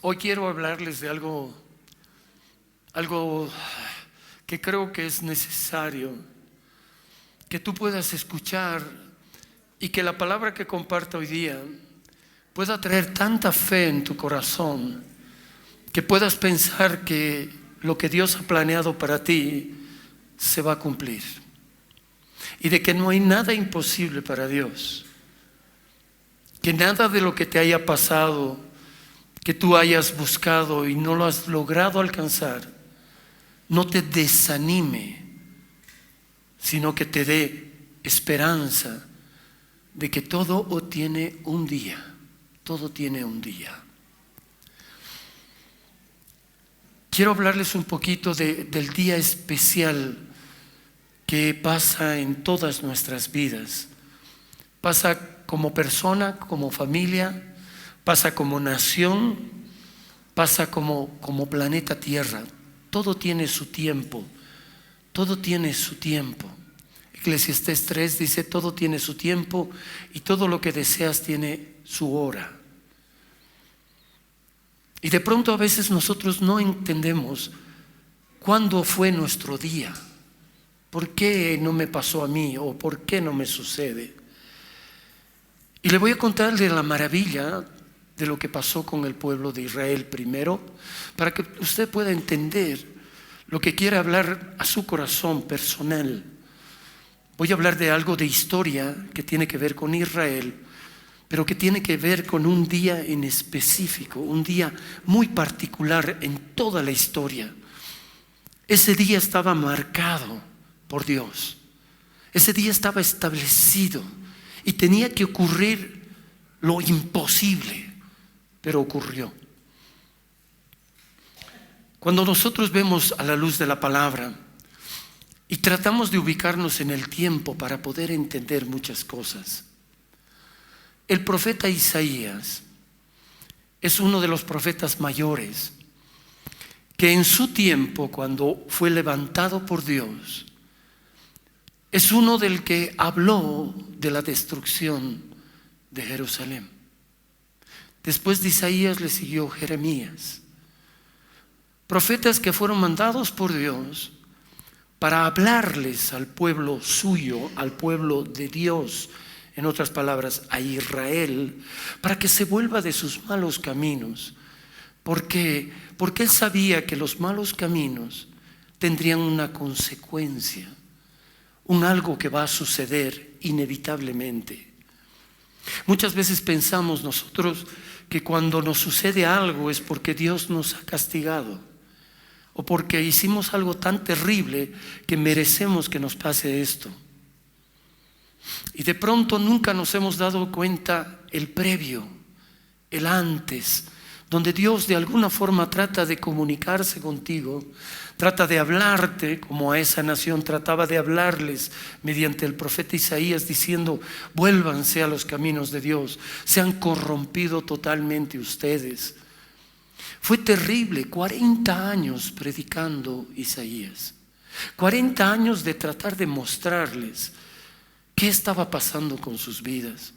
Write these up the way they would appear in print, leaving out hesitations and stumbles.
Hoy quiero hablarles de algo que creo que es necesario que tú puedas escuchar y que la palabra que comparto hoy día pueda traer tanta fe en tu corazón que puedas pensar que lo que Dios ha planeado para ti se va a cumplir y de que no hay nada imposible para Dios, que nada de lo que te haya pasado, que tú hayas buscado y no lo has logrado alcanzar, no te desanime, sino que te dé esperanza de que todo tiene un día, todo tiene un día. Quiero hablarles un poquito del día especial que pasa en todas nuestras vidas. Pasa como persona, como familia, pasa como nación, pasa como planeta Tierra. Todo tiene su tiempo, todo tiene su tiempo. Eclesiastés 3 dice: todo tiene su tiempo y todo lo que deseas tiene su hora. Y de pronto a veces nosotros no entendemos cuándo fue nuestro día, por qué no me pasó a mí o por qué no me sucede. Y le voy a contar de la maravilla de lo que pasó con el pueblo de Israel primero, para que usted pueda entender lo que quiere hablar a su corazón personal. Voy a hablar de algo de historia que tiene que ver con Israel, pero que tiene que ver con un día en específico, un día muy particular en toda la historia. Ese día estaba marcado por Dios, ese día estaba establecido y tenía que ocurrir lo imposible, pero ocurrió. Cuando nosotros vemos a la luz de la palabra y tratamos de ubicarnos en el tiempo para poder entender muchas cosas, el profeta Isaías es uno de los profetas mayores que en su tiempo, cuando fue levantado por Dios, es uno del que habló de la destrucción de Jerusalén. Después de Isaías le siguió Jeremías, profetas que fueron mandados por Dios para hablarles al pueblo suyo, al pueblo de Dios, en otras palabras, a Israel, para que se vuelva de sus malos caminos. Porque él sabía que los malos caminos tendrían una consecuencia, un algo que va a suceder inevitablemente. Muchas veces pensamos nosotros que cuando nos sucede algo es porque Dios nos ha castigado o porque hicimos algo tan terrible que merecemos que nos pase esto. Y de pronto nunca nos hemos dado cuenta el previo, el antes, donde Dios de alguna forma trata de comunicarse contigo, trata de hablarte como a esa nación trataba de hablarles mediante el profeta Isaías, diciendo: vuélvanse a los caminos de Dios, se han corrompido totalmente ustedes. Fue terrible, 40 años predicando Isaías, 40 años de tratar de mostrarles qué estaba pasando con sus vidas.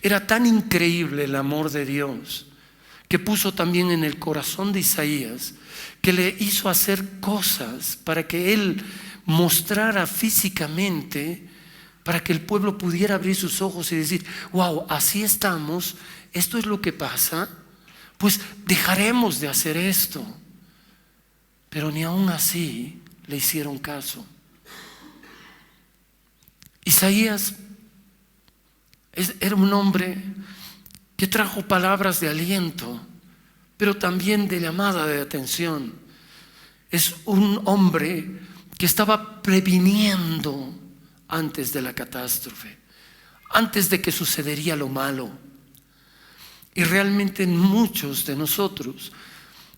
Era tan increíble el amor de Dios que puso también en el corazón de Isaías, que le hizo hacer cosas para que él mostrara físicamente, para que el pueblo pudiera abrir sus ojos y decir: wow, así estamos, esto es lo que pasa, pues dejaremos de hacer esto. Pero ni aún así le hicieron caso. Isaías era un hombre que trajo palabras de aliento, pero también de llamada de atención. Es un hombre que estaba previniendo antes de la catástrofe, antes de que sucedería lo malo. Y realmente muchos de nosotros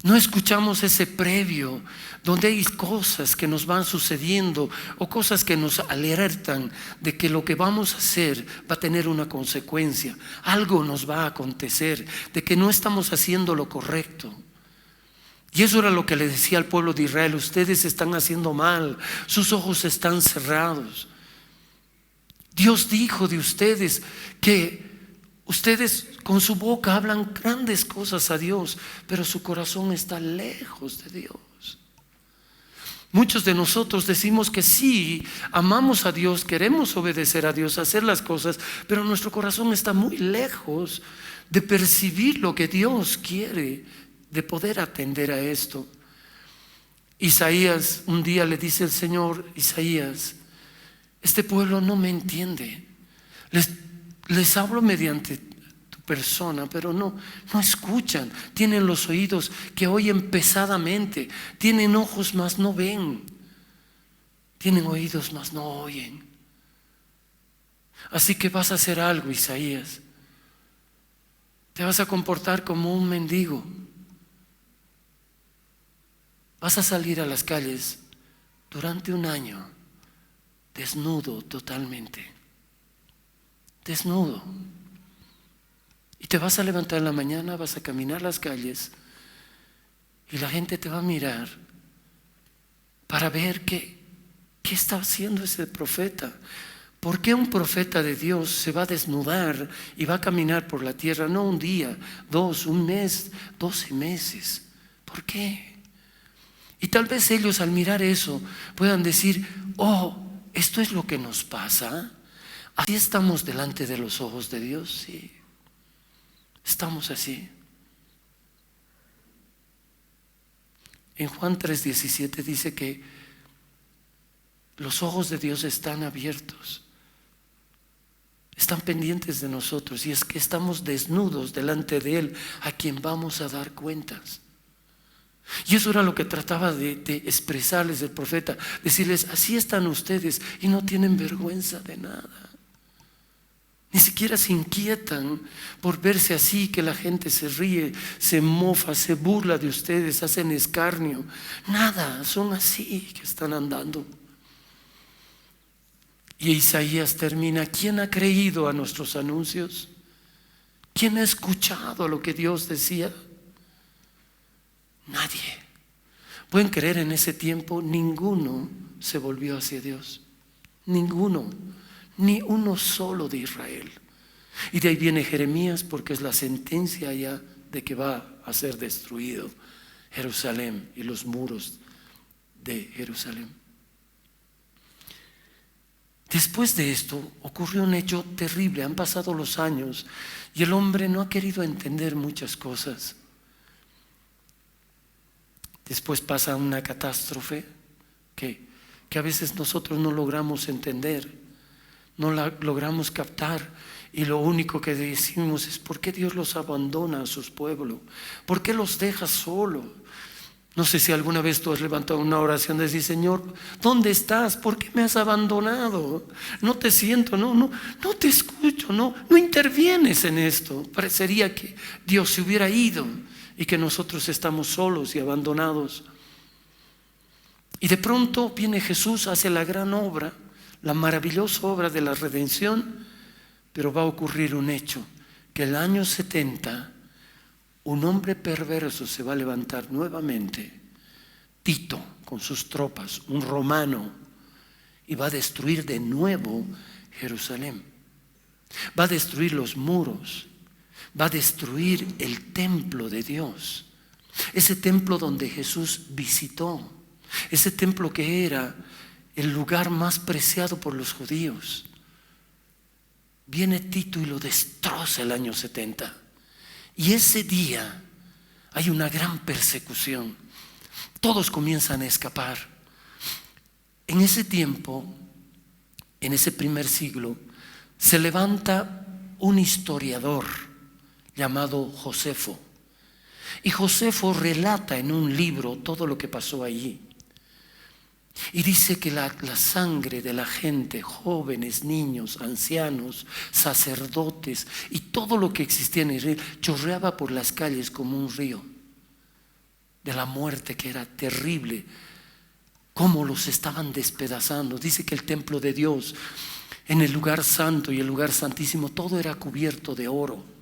no escuchamos ese previo, donde hay cosas que nos van sucediendo o cosas que nos alertan de que lo que vamos a hacer va a tener una consecuencia. Algo nos va a acontecer, de que no estamos haciendo lo correcto. Y eso era lo que le decía al pueblo de Israel: ustedes están haciendo mal, sus ojos están cerrados. Dios dijo de ustedes que Ustedes con su boca hablan grandes cosas a Dios, pero su corazón está lejos de Dios. Muchos de nosotros decimos que sí, amamos a Dios, queremos obedecer a Dios, hacer las cosas, pero nuestro corazón está muy lejos de percibir lo que Dios quiere, de poder atender a esto. Isaías, un día le dice el Señor, Isaías, este pueblo no me entiende. Les hablo mediante tu persona, pero no escuchan. Tienen los oídos que oyen pesadamente. Tienen ojos, mas no ven. Tienen oídos, mas no oyen. Así que vas a hacer algo, Isaías. Te vas a comportar como un mendigo. Vas a salir a las calles durante un año, desnudo totalmente. Desnudo. Y te vas a levantar en la mañana, vas a caminar las calles y la gente te va a mirar para ver qué está haciendo ese profeta. ¿Por qué un profeta de Dios se va a desnudar y va a caminar por la tierra? No un día, 2, un mes, 12 meses. ¿Por qué? Y tal vez ellos al mirar eso puedan decir, oh, esto es lo que nos pasa. ¿Así estamos delante de los ojos de Dios? Sí, estamos así. En Juan 3:17 dice que los ojos de Dios están abiertos, están pendientes de nosotros, y es que estamos desnudos delante de Él, a quien vamos a dar cuentas. Y eso era lo que trataba de expresarles el profeta, decirles, así están ustedes y no tienen vergüenza de nada. Ni siquiera se inquietan por verse así, que la gente se ríe, se mofa, se burla de ustedes, hacen escarnio. Nada, son así que están andando. Y Isaías termina, ¿quién ha creído a nuestros anuncios? ¿Quién ha escuchado lo que Dios decía? Nadie. ¿Pueden creer? En ese tiempo ninguno se volvió hacia Dios. Ninguno. Ni uno solo de Israel. Y de ahí viene Jeremías, porque es la sentencia ya de que va a ser destruido Jerusalén y los muros de Jerusalén. Después de esto ocurrió un hecho terrible. Han pasado los años y el hombre no ha querido entender muchas cosas. Después pasa una catástrofe que a veces nosotros no logramos entender, no la logramos captar, y lo único que decimos es, ¿por qué Dios los abandona a sus pueblos? ¿Por qué los deja solos? No sé si alguna vez tú has levantado una oración de decir, Señor, ¿dónde estás? ¿Por qué me has abandonado? No te siento, no te escucho, no intervienes en esto. Parecería que Dios se hubiera ido y que nosotros estamos solos y abandonados. Y de pronto viene Jesús, hace la gran obra, la maravillosa obra de la redención, pero va a ocurrir un hecho, que el año 70 un hombre perverso se va a levantar nuevamente, Tito, con sus tropas, un romano, y va a destruir de nuevo Jerusalén. Va a destruir los muros, va a destruir el templo de Dios, ese templo donde Jesús visitó, ese templo que era el lugar más preciado por los judíos. Viene Tito y lo destroza el año 70. Y ese día hay una gran persecución. Todos comienzan a escapar. En ese tiempo, en ese primer siglo, se levanta un historiador llamado Josefo. Y Josefo relata en un libro todo lo que pasó allí. Y dice que la sangre de la gente, jóvenes, niños, ancianos, sacerdotes y todo lo que existía en Israel chorreaba por las calles como un río de la muerte, que era terrible, cómo los estaban despedazando. Dice que el templo de Dios, en el lugar santo y el lugar santísimo, todo era cubierto de oro.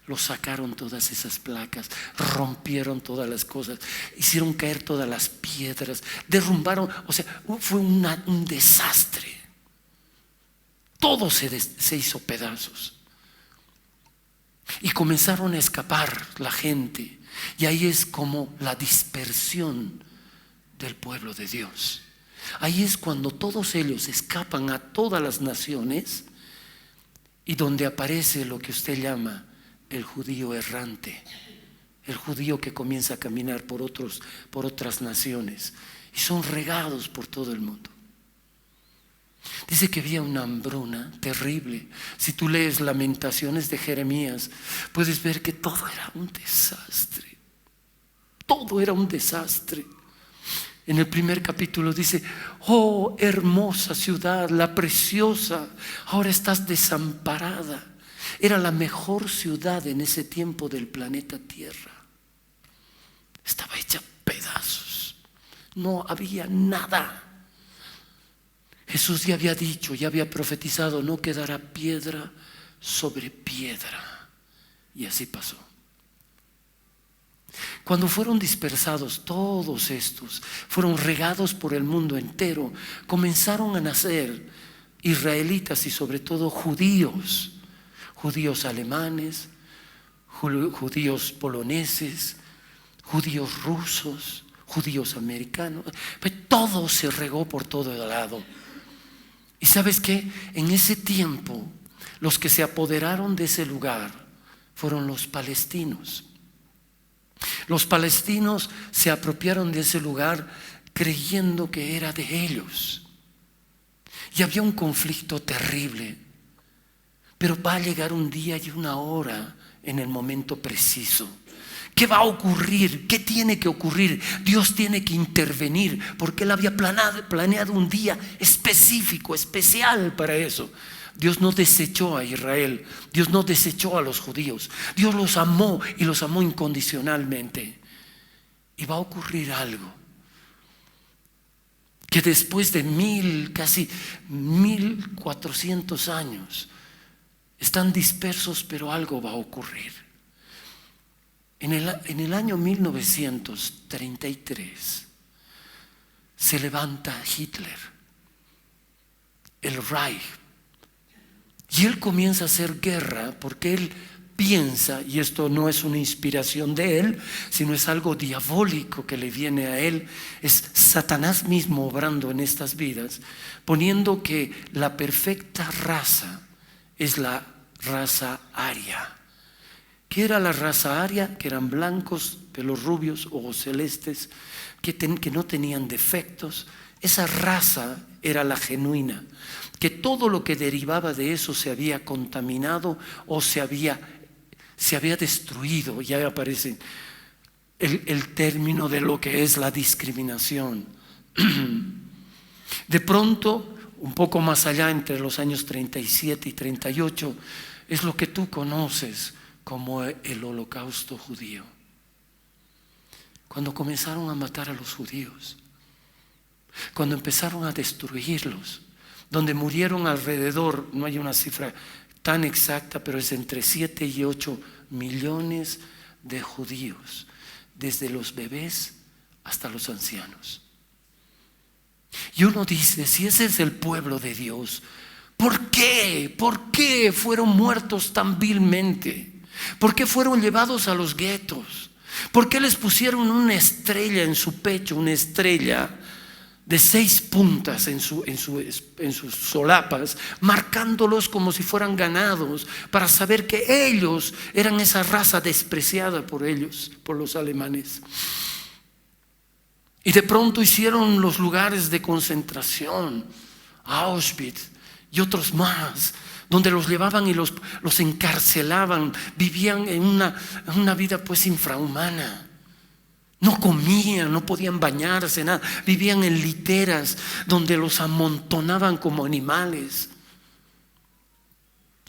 Lo sacaron todas esas placas, rompieron todas las cosas, hicieron caer todas las piedras, derrumbaron, o sea, fue un desastre. Todo se hizo pedazos. Y comenzaron a escapar la gente. Y ahí es como la dispersión del pueblo de Dios. Ahí es cuando todos ellos escapan a todas las naciones y donde aparece lo que usted llama el judío errante, el judío que comienza a caminar por otras naciones y son regados por todo el mundo. Dice que había una hambruna terrible. Si tú lees Lamentaciones de Jeremías, puedes ver que todo era un desastre. Todo era un desastre. En el primer capítulo dice: oh, hermosa ciudad, la preciosa, ahora estás desamparada. Era la mejor ciudad en ese tiempo del planeta Tierra. Estaba hecha pedazos. No había nada. Jesús ya había dicho, ya había profetizado: no quedará piedra sobre piedra. Y así pasó. Cuando fueron dispersados todos estos, fueron regados por el mundo entero, comenzaron a nacer israelitas y sobre todo judíos, judíos alemanes, judíos poloneses, judíos rusos, judíos americanos. Pues todo se regó por todo el lado. ¿Y sabes qué? En ese tiempo los que se apoderaron de ese lugar fueron los palestinos. Los palestinos se apropiaron de ese lugar creyendo que era de ellos. Y había un conflicto terrible. Pero va a llegar un día y una hora en el momento preciso. ¿Qué va a ocurrir? ¿Qué tiene que ocurrir? Dios tiene que intervenir porque Él había planeado un día específico, especial para eso. Dios no desechó a Israel, Dios no desechó a los judíos. Dios los amó y los amó incondicionalmente. Y va a ocurrir algo que después de casi 1400 años están dispersos, pero algo va a ocurrir. En el año 1933 se levanta Hitler, el Reich, y él comienza a hacer guerra porque él piensa, y esto no es una inspiración de él, sino es algo diabólico que le viene a él, es Satanás mismo obrando en estas vidas, poniendo que la perfecta raza es la raza aria. ¿Qué era la raza aria? Que eran blancos, pelos rubios, ojos celestes, que no tenían defectos. Esa raza era la genuina, que todo lo que derivaba de eso se había contaminado o se había destruido. Ya aparece el término de lo que es la discriminación. De pronto, un poco más allá, entre los años 37 y 38, es lo que tú conoces como el holocausto judío. Cuando comenzaron a matar a los judíos, cuando empezaron a destruirlos, donde murieron alrededor, no hay una cifra tan exacta, pero es entre 7 y 8 millones de judíos, desde los bebés hasta los ancianos. Y uno dice: si ese es el pueblo de Dios, ¿por qué? ¿Por qué fueron muertos tan vilmente? ¿Por qué fueron llevados a los guetos? ¿Por qué les pusieron una estrella en su pecho, una estrella de 6 puntas en sus solapas, marcándolos como si fueran ganados, para saber que ellos eran esa raza despreciada por ellos, por los alemanes? Y de pronto hicieron los lugares de concentración, Auschwitz y otros más, donde los llevaban y los encarcelaban. Vivían en una vida pues infrahumana. No comían, no podían bañarse, nada. Vivían en literas donde los amontonaban como animales.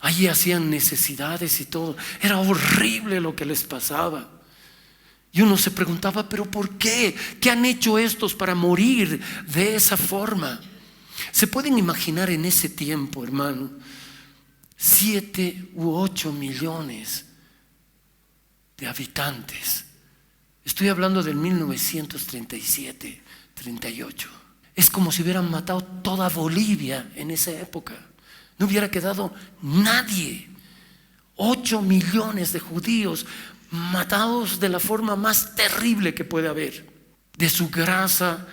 Allí hacían necesidades y todo. Era horrible lo que les pasaba. Y uno se preguntaba: ¿pero por qué? ¿Qué han hecho estos para morir de esa forma? ¿Se pueden imaginar en ese tiempo, hermano? 7 u 8 millones de habitantes. Estoy hablando del 1937, 38. Es como si hubieran matado toda Bolivia en esa época. No hubiera quedado nadie. 8 millones de judíos matados de la forma más terrible que puede haber. De su grasa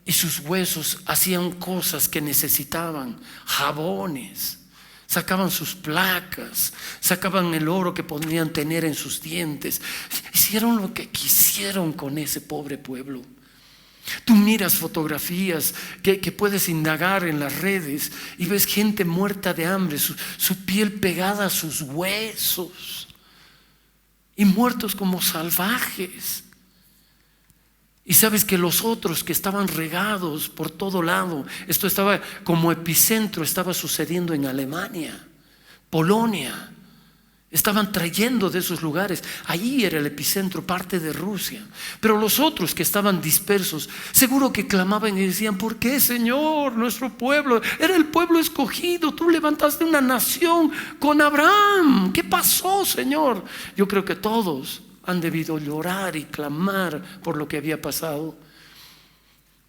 y sus huesos hacían cosas que necesitaban, jabones, sacaban sus placas, sacaban el oro que podían tener en sus dientes. Hicieron lo que quisieron con ese pobre pueblo. Tú miras fotografías que puedes indagar en las redes y ves gente muerta de hambre, su piel pegada a sus huesos y muertos como salvajes. Y sabes que los otros que estaban regados por todo lado, esto estaba como epicentro, estaba sucediendo en Alemania, Polonia. Estaban trayendo de esos lugares. Allí era el epicentro, parte de Rusia. Pero los otros que estaban dispersos, seguro que clamaban y decían: ¿por qué, Señor? Nuestro pueblo era el pueblo escogido. Tú levantaste una nación con Abraham. ¿Qué pasó, Señor? Yo creo que todos han debido llorar y clamar por lo que había pasado.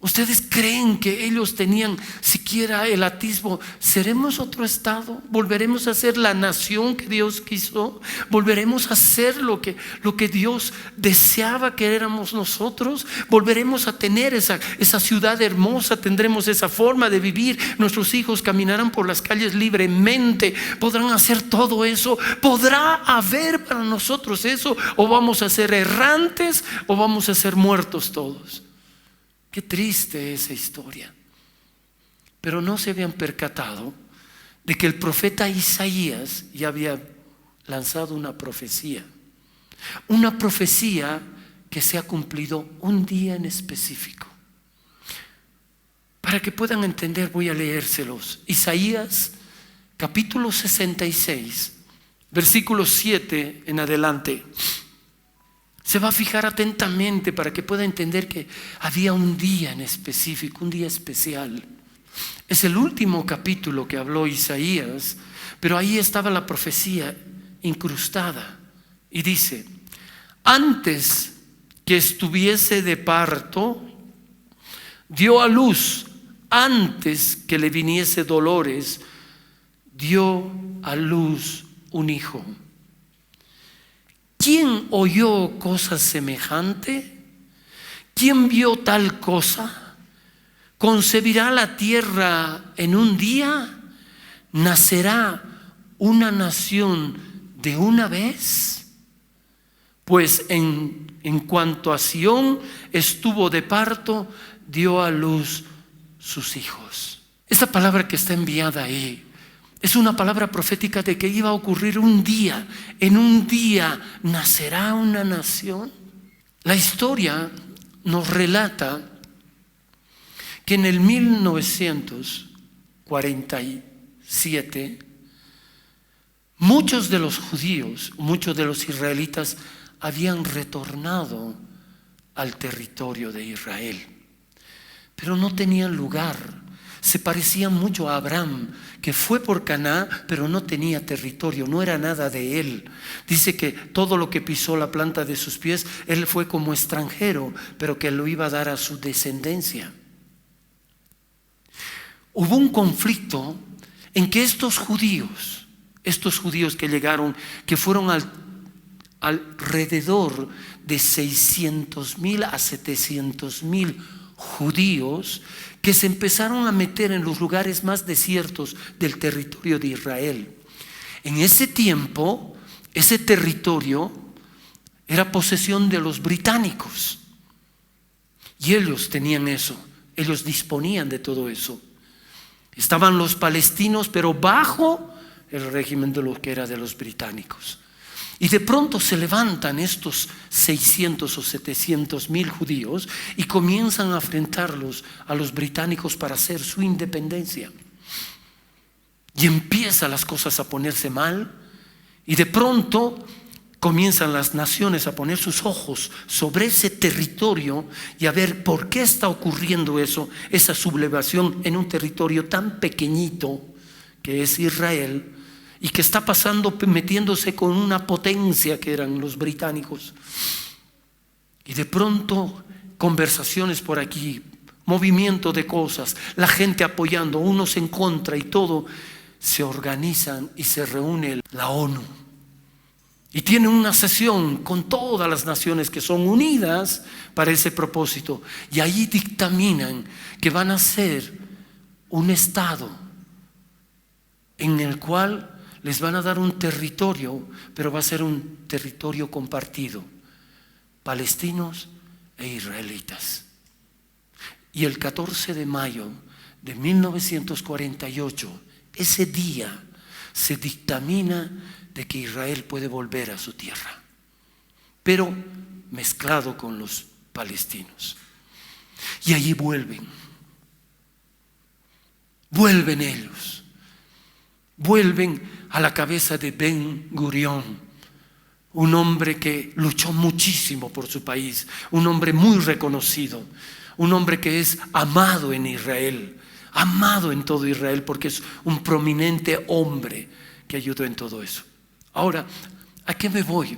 ¿Ustedes creen que ellos tenían siquiera el atisbo? ¿Seremos otro estado? ¿Volveremos a ser la nación que Dios quiso? ¿Volveremos a ser lo que Dios deseaba que éramos nosotros? ¿Volveremos a tener esa ciudad hermosa? ¿Tendremos esa forma de vivir? ¿Nuestros hijos caminarán por las calles libremente? ¿Podrán hacer todo eso? ¿Podrá haber para nosotros eso? ¿O vamos a ser errantes o vamos a ser muertos todos? Qué triste esa historia. Pero no se habían percatado de que el profeta Isaías ya había lanzado una profecía que se ha cumplido un día en específico. Para que puedan entender, voy a leérselos. Isaías capítulo 66, versículo 7 en adelante. Se va a fijar atentamente para que pueda entender que había un día en específico, un día especial. Es el último capítulo que habló Isaías, pero ahí estaba la profecía incrustada. Y dice: antes que estuviese de parto, dio a luz. Antes que le viniese dolores, dio a luz un hijo. ¿Quién oyó cosa semejante? ¿Quién vio tal cosa? ¿Concebirá la tierra en un día? ¿Nacerá una nación de una vez? Pues en cuanto a Sión estuvo de parto, dio a luz sus hijos. Esta palabra que está enviada ahí es una palabra profética de que iba a ocurrir un día. En un día nacerá una nación. La historia nos relata que en el 1947 muchos de los judíos, muchos de los israelitas habían retornado al territorio de Israel, pero no tenían lugar. Se parecían mucho a Abraham, que fue por Canaán, pero no tenía territorio, no era nada de él. Dice que todo lo que pisó la planta de sus pies, él fue como extranjero, pero que lo iba a dar a su descendencia. Hubo un conflicto en que estos judíos que llegaron, que fueron alrededor de 600,000 a 700,000 judíos, que se empezaron a meter en los lugares más desiertos del territorio de Israel. En ese tiempo, ese territorio era posesión de los británicos y ellos tenían eso, ellos disponían de todo eso. Estaban los palestinos, pero bajo el régimen de lo que era de los británicos. Y de pronto se levantan estos 600 o 700,000 judíos y comienzan a enfrentarlos a los británicos para hacer su independencia. Y empiezan las cosas a ponerse mal, y de pronto comienzan las naciones a poner sus ojos sobre ese territorio y a ver por qué está ocurriendo eso, esa sublevación en un territorio tan pequeñito que es Israel, y que está pasando, metiéndose con una potencia que eran los británicos. Y de pronto conversaciones por aquí, movimiento de cosas, la gente apoyando, unos en contra, y todo se organizan y se reúne la ONU. Y tienen una sesión con todas las naciones que son unidas para ese propósito. Y ahí dictaminan que van a ser un estado en el cual les van a dar un territorio, pero va a ser un territorio compartido, palestinos e israelitas. Y el 14 de mayo de 1948, ese día se dictamina de que Israel puede volver a su tierra, pero mezclado con los palestinos. Y allí vuelven ellos, vuelven a la cabeza de Ben Gurión, un hombre que luchó muchísimo por su país, un hombre muy reconocido, un hombre que es amado en Israel, amado en todo Israel, porque es un prominente hombre que ayudó en todo eso. Ahora, ¿a qué me voy?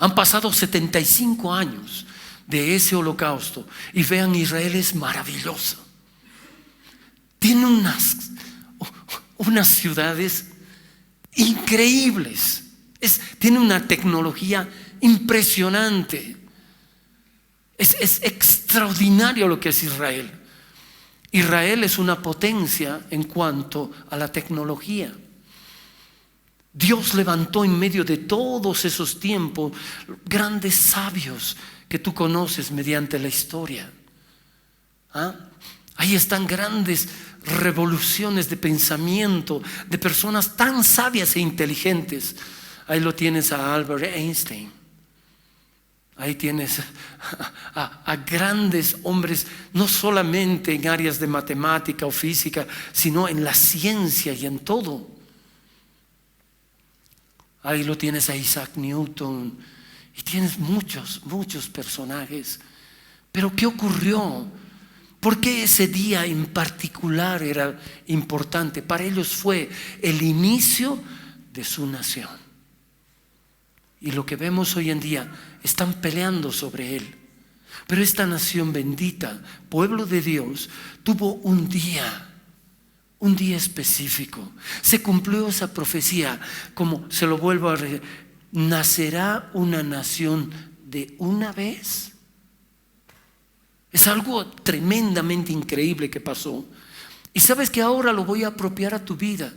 Han pasado 75 años de ese holocausto y vean, Israel es maravilloso. Tiene unas ciudades increíbles. Tiene una tecnología impresionante. Es extraordinario lo que es Israel. Israel es una potencia en cuanto a la tecnología. Dios levantó en medio de todos esos tiempos grandes sabios que tú conoces mediante la historia. Ahí están grandes revoluciones de pensamiento de personas tan sabias e inteligentes. Ahí lo tienes a Albert Einstein. Ahí tienes a grandes hombres, no solamente en áreas de matemática o física, sino en la ciencia y en todo. Ahí lo tienes a Isaac Newton y tienes muchos personajes. Pero ¿qué ocurrió? ¿Por qué ese día en particular era importante? Para ellos fue el inicio de su nación. Y lo que vemos hoy en día, están peleando sobre él. Pero esta nación bendita, pueblo de Dios, tuvo un día específico. Se cumplió esa profecía, como se lo vuelvo a repetir: ¿nacerá una nación de una vez? Es algo tremendamente increíble que pasó. Y sabes que ahora lo voy a apropiar a tu vida.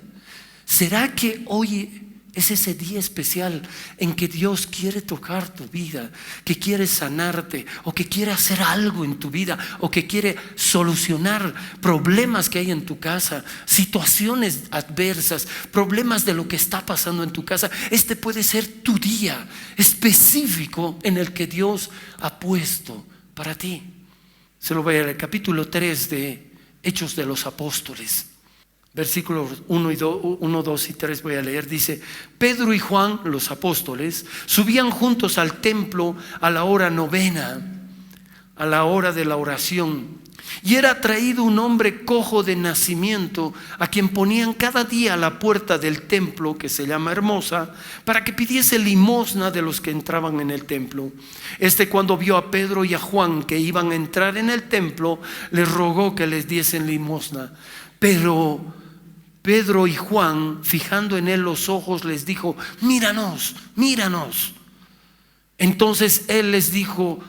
¿Será que hoy es ese día especial en que Dios quiere tocar tu vida, que quiere sanarte, o que quiere hacer algo en tu vida, o que quiere solucionar problemas que hay en tu casa, situaciones adversas, problemas de lo que está pasando en tu casa? Este puede ser tu día específico en el que Dios ha puesto para ti. Se lo voy a leer, capítulo 3 de Hechos de los Apóstoles. Versículos 1, 2 y 3 voy a leer. Dice: Pedro y Juan, los apóstoles, subían juntos al templo a la hora novena, a la hora de la oración. Y era traído un hombre cojo de nacimiento, a quien ponían cada día a la puerta del templo, que se llama Hermosa, para que pidiese limosna de los que entraban en el templo. Cuando vio a Pedro y a Juan que iban a entrar en el templo, les rogó que les diesen limosna. Pero Pedro y Juan, fijando en él los ojos, les dijo: míranos. Entonces él les dijo,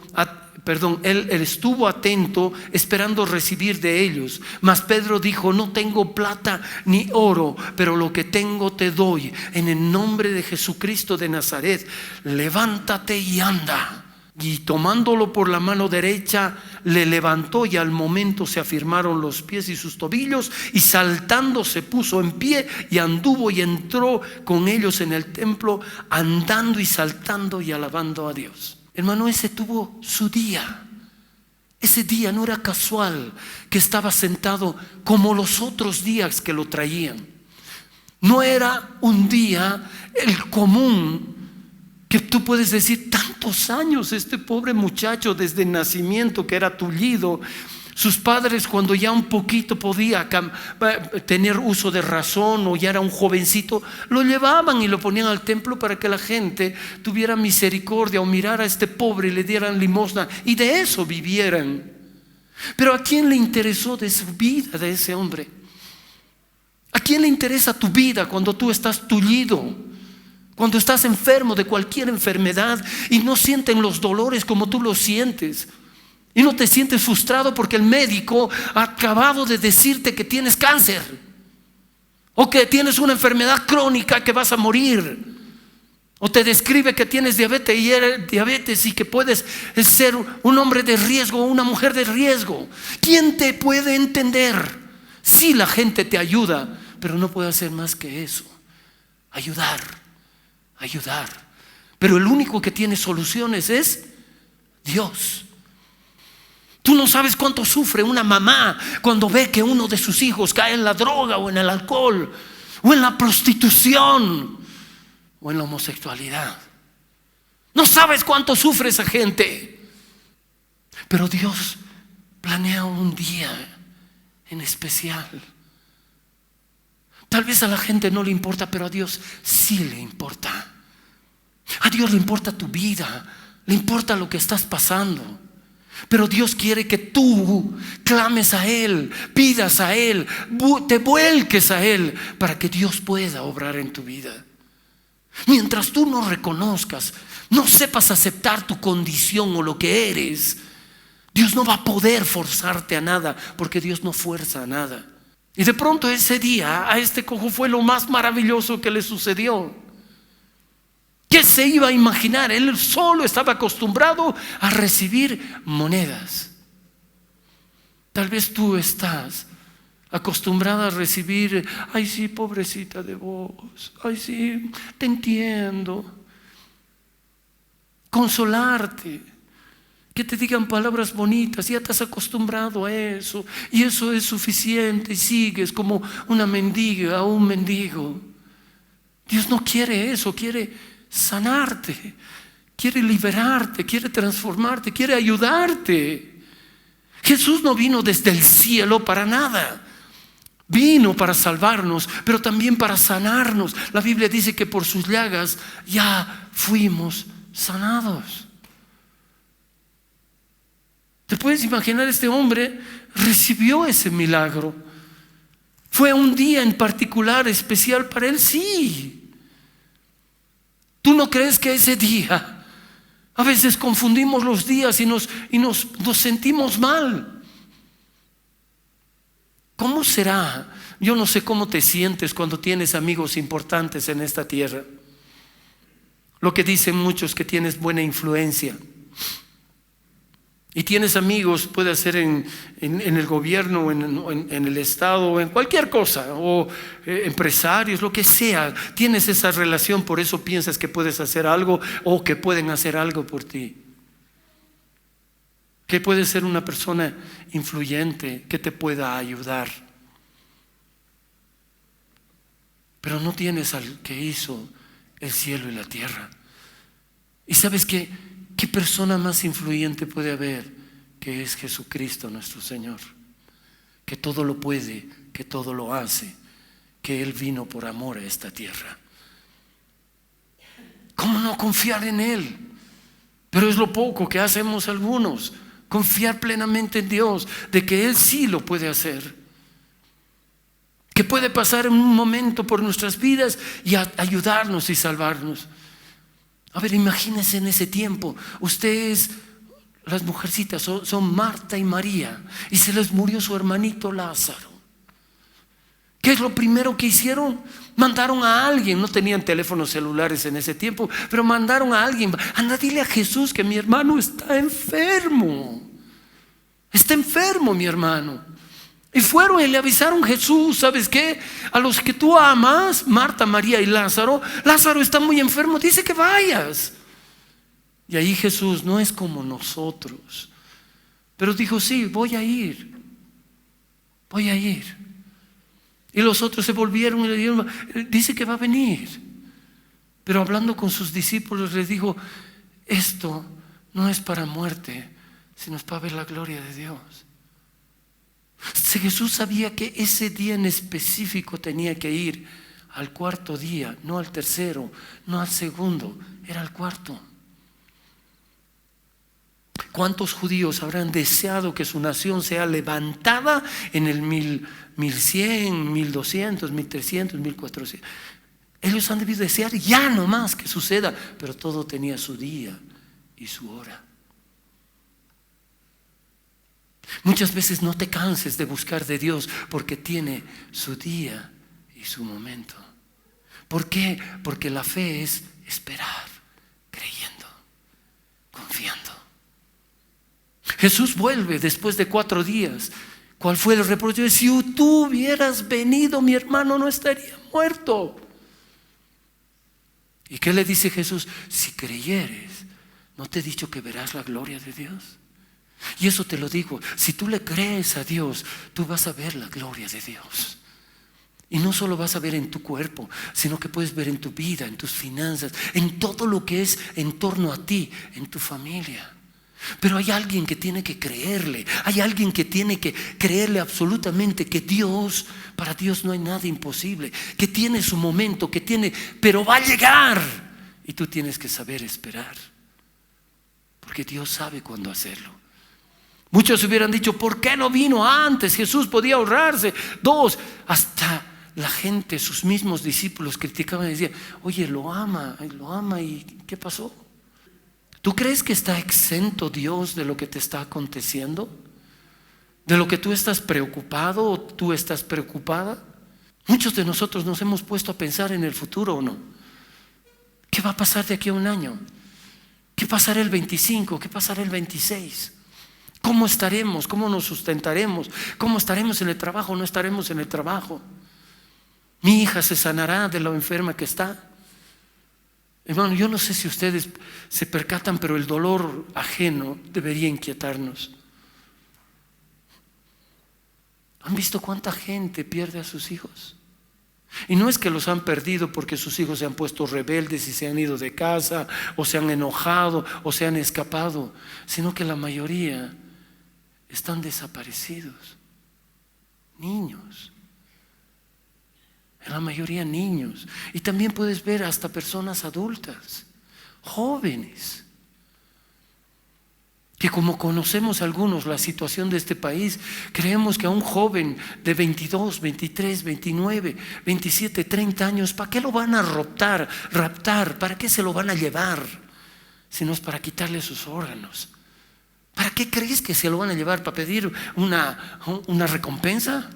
él estuvo atento esperando recibir de ellos. Mas Pedro dijo: no tengo plata ni oro, pero lo que tengo te doy. En el nombre de Jesucristo de Nazaret, levántate y anda. Y tomándolo por la mano derecha, le levantó, y al momento se afirmaron los pies y sus tobillos, y saltando se puso en pie y anduvo y entró con ellos en el templo, andando y saltando y alabando a Dios. Hermano, ese tuvo su día. Ese día no era casual que estaba sentado como los otros días que lo traían. No era un día el común, que tú puedes decir: tantos años este pobre muchacho desde el nacimiento, que era tullido. Sus padres, cuando ya un poquito podía tener uso de razón, o ya era un jovencito, lo llevaban y lo ponían al templo para que la gente tuviera misericordia, o mirara a este pobre y le dieran limosna, y de eso vivieran. Pero ¿a quién le interesó de su vida de ese hombre? ¿A quién le interesa tu vida cuando tú estás tullido? Cuando estás enfermo de cualquier enfermedad y no sienten los dolores como tú los sientes, y no te sientes frustrado porque el médico ha acabado de decirte que tienes cáncer o que tienes una enfermedad crónica que vas a morir, o te describe que tienes diabetes y que puedes ser un hombre de riesgo o una mujer de riesgo. ¿Quién te puede entender? Sí, la gente te ayuda, pero no puede hacer más que eso. Ayudar. Pero el único que tiene soluciones es Dios. Tú no sabes cuánto sufre una mamá cuando ve que uno de sus hijos cae en la droga o en el alcohol o en la prostitución o en la homosexualidad. No sabes cuánto sufre esa gente. Pero Dios planea un día en especial. Tal vez a la gente no le importa, pero a Dios sí le importa. A Dios le importa tu vida, le importa lo que estás pasando. Pero Dios quiere que tú clames a Él, pidas a Él, te vuelques a Él para que Dios pueda obrar en tu vida. Mientras tú no reconozcas, no sepas aceptar tu condición o lo que eres, Dios no va a poder forzarte a nada, porque Dios no fuerza a nada. Y de pronto ese día a este cojo fue lo más maravilloso que le sucedió. ¿Qué se iba a imaginar? Él solo estaba acostumbrado a recibir monedas. Tal vez tú estás acostumbrada a recibir: ay sí, pobrecita de vos, ay sí, te entiendo. Consolarte, que te digan palabras bonitas, ya te has acostumbrado a eso y eso es suficiente y sigues como una mendiga o un mendigo. Dios no quiere eso, quiere sanarte, quiere liberarte, quiere transformarte, quiere ayudarte. Jesús no vino desde el cielo para nada. Vino para salvarnos, pero también para sanarnos. La Biblia dice que por sus llagas ya fuimos sanados. ¿Te puedes imaginar? Este hombre recibió ese milagro. ¿Fue un día en particular especial para él? Sí. ¿Tú no crees que ese día? A veces confundimos los días y nos sentimos mal. ¿Cómo será? Yo no sé cómo te sientes cuando tienes amigos importantes en esta tierra. Lo que dicen muchos, que tienes buena influencia. Y tienes amigos, puede ser en el gobierno, en el Estado, o en cualquier cosa, o empresarios, lo que sea. Tienes esa relación, por eso piensas que puedes hacer algo o que pueden hacer algo por ti. Que puede ser una persona influyente que te pueda ayudar. Pero no tienes al que hizo el cielo y la tierra. ¿Y sabes qué? ¿Qué persona más influyente puede haber? Que es Jesucristo nuestro Señor, que todo lo puede, que todo lo hace, que Él vino por amor a esta tierra. ¿Cómo no confiar en Él? Pero es lo poco que hacemos algunos, confiar plenamente en Dios, de que Él sí lo puede hacer, que puede pasar en un momento por nuestras vidas y ayudarnos y salvarnos. A ver, imagínense en ese tiempo, ustedes, las mujercitas, son Marta y María, y se les murió su hermanito Lázaro. ¿Qué es lo primero que hicieron? Mandaron a alguien, no tenían teléfonos celulares en ese tiempo, pero mandaron a alguien: anda, dile a Jesús que mi hermano está enfermo. Está enfermo mi hermano. Y fueron y le avisaron: Jesús, ¿sabes qué? A los que tú amas, Marta, María y Lázaro está muy enfermo, dice que vayas. Y ahí Jesús no es como nosotros, pero dijo: sí, voy a ir. Y los otros se volvieron y le dijeron: dice que va a venir. Pero hablando con sus discípulos les dijo: esto no es para muerte, sino es para ver la gloria de Dios. Jesús sabía que ese día en específico tenía que ir al cuarto día, no al tercero, no al segundo, era al cuarto. ¿Cuántos judíos habrán deseado que su nación sea levantada en el 1100, 1200, 1300, 1400? Ellos han debido desear ya nomás que suceda, pero todo tenía su día y su hora. Muchas veces no te canses de buscar de Dios porque tiene su día y su momento. ¿Por qué? Porque la fe es esperar, creyendo, confiando. Jesús vuelve después de 4 días. ¿Cuál fue el reproche? Si tú hubieras venido, mi hermano no estaría muerto. ¿Y qué le dice Jesús? Si creyeres, ¿no te he dicho que verás la gloria de Dios? Y eso te lo digo, si tú le crees a Dios, tú vas a ver la gloria de Dios. Y no solo vas a ver en tu cuerpo, sino que puedes ver en tu vida, en tus finanzas, en todo lo que es en torno a ti, en tu familia. Pero hay alguien que tiene que creerle, hay alguien que tiene que creerle absolutamente que Dios, para Dios no hay nada imposible, que tiene su momento, que tiene, pero va a llegar. Y tú tienes que saber esperar, porque Dios sabe cuándo hacerlo. Muchos hubieran dicho, ¿por qué no vino antes? Jesús podía ahorrarse 2. Hasta la gente, sus mismos discípulos criticaban y decían, oye, lo ama, ¿y qué pasó? ¿Tú crees que está exento Dios de lo que te está aconteciendo? ¿De lo que tú estás preocupado o tú estás preocupada? Muchos de nosotros nos hemos puesto a pensar en el futuro, ¿o no? ¿Qué va a pasar de aquí a un año? ¿Qué pasará el 25? ¿Qué pasará el 26? ¿Cómo estaremos? ¿Cómo nos sustentaremos? ¿Cómo estaremos en el trabajo o no estaremos en el trabajo? ¿Mi hija se sanará de lo enferma que está? Hermano, yo no sé si ustedes se percatan, pero el dolor ajeno debería inquietarnos. ¿Han visto cuánta gente pierde a sus hijos? Y no es que los han perdido porque sus hijos se han puesto rebeldes y se han ido de casa, o se han enojado, o se han escapado, sino que la mayoría están desaparecidos. Niños. En la mayoría niños. Y también puedes ver hasta personas adultas, jóvenes, que como conocemos algunos la situación de este país, creemos que a un joven de 22, 23, 29, 27, 30 años, ¿para qué lo van a raptar? ¿Para qué se lo van a llevar? Si no es para quitarle sus órganos. ¿Para qué crees que se lo van a llevar? ¿Para pedir una recompensa?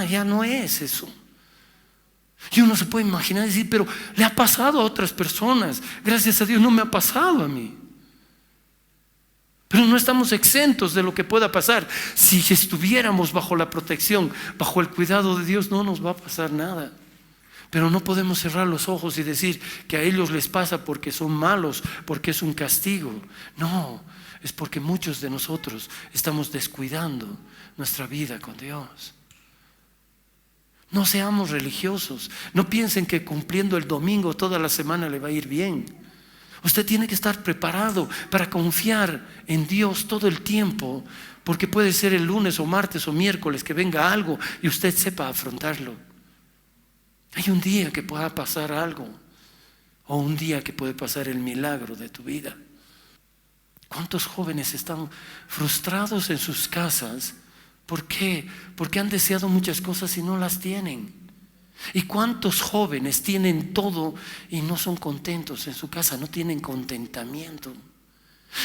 Ya no es eso. Y uno se puede imaginar y decir, pero le ha pasado a otras personas. Gracias a Dios no me ha pasado a mí. Pero no estamos exentos de lo que pueda pasar. Si estuviéramos bajo la protección, bajo el cuidado de Dios, no nos va a pasar nada. Pero no podemos cerrar los ojos y decir que a ellos les pasa porque son malos, porque es un castigo. No, es porque muchos de nosotros estamos descuidando nuestra vida con Dios. No seamos religiosos. No piensen que cumpliendo el domingo toda la semana le va a ir bien. Usted tiene que estar preparado para confiar en Dios todo el tiempo, porque puede ser el lunes o martes o miércoles que venga algo y usted sepa afrontarlo. Hay un día que pueda pasar algo, o un día que puede pasar el milagro de tu vida. ¿Cuántos jóvenes están frustrados en sus casas? ¿Por qué? Porque han deseado muchas cosas y no las tienen. ¿Y cuántos jóvenes tienen todo y no son contentos en su casa? No tienen contentamiento.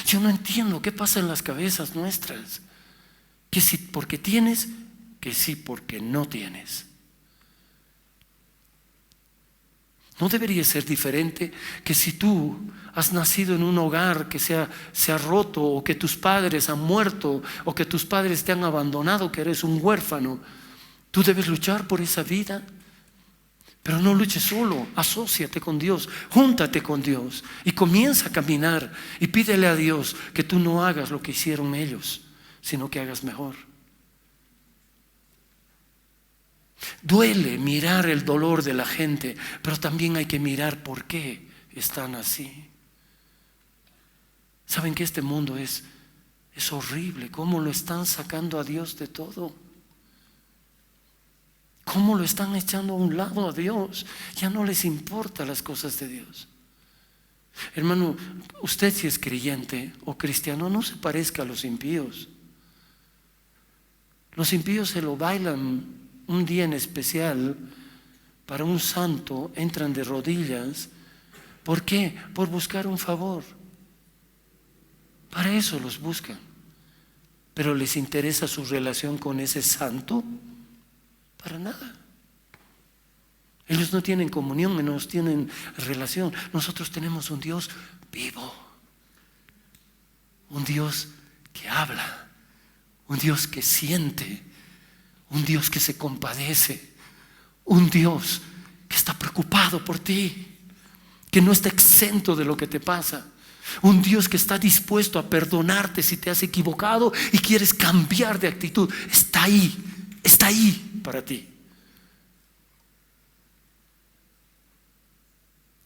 Yo no entiendo qué pasa en las cabezas nuestras. Que sí porque tienes, que sí porque no tienes. ¿No debería ser diferente que si tú has nacido en un hogar que se ha roto, o que tus padres han muerto, o que tus padres te han abandonado, que eres un huérfano? Tú debes luchar por esa vida, pero no luches solo. Asóciate con Dios, júntate con Dios y comienza a caminar y pídele a Dios que tú no hagas lo que hicieron ellos, sino que hagas mejor. Duele mirar el dolor de la gente, pero también hay que mirar por qué están así. Saben que este mundo es horrible. Cómo lo están sacando a Dios de todo. Cómo lo están echando a un lado a Dios. Ya no les importa las cosas de Dios. Hermano, usted si es creyente o cristiano, no se parezca a los impíos. Los impíos se lo bailan un día en especial para un santo entran de rodillas. ¿Por qué? Por buscar un favor. Para eso los buscan. Pero ¿les interesa su relación con ese santo? Para nada. Ellos no tienen comunión, no tienen relación. Nosotros tenemos un Dios vivo, un Dios que habla, un Dios que siente, un Dios que se compadece, un Dios que está preocupado por ti, que no está exento de lo que te pasa, un Dios que está dispuesto a perdonarte si te has equivocado y quieres cambiar de actitud. Está ahí para ti.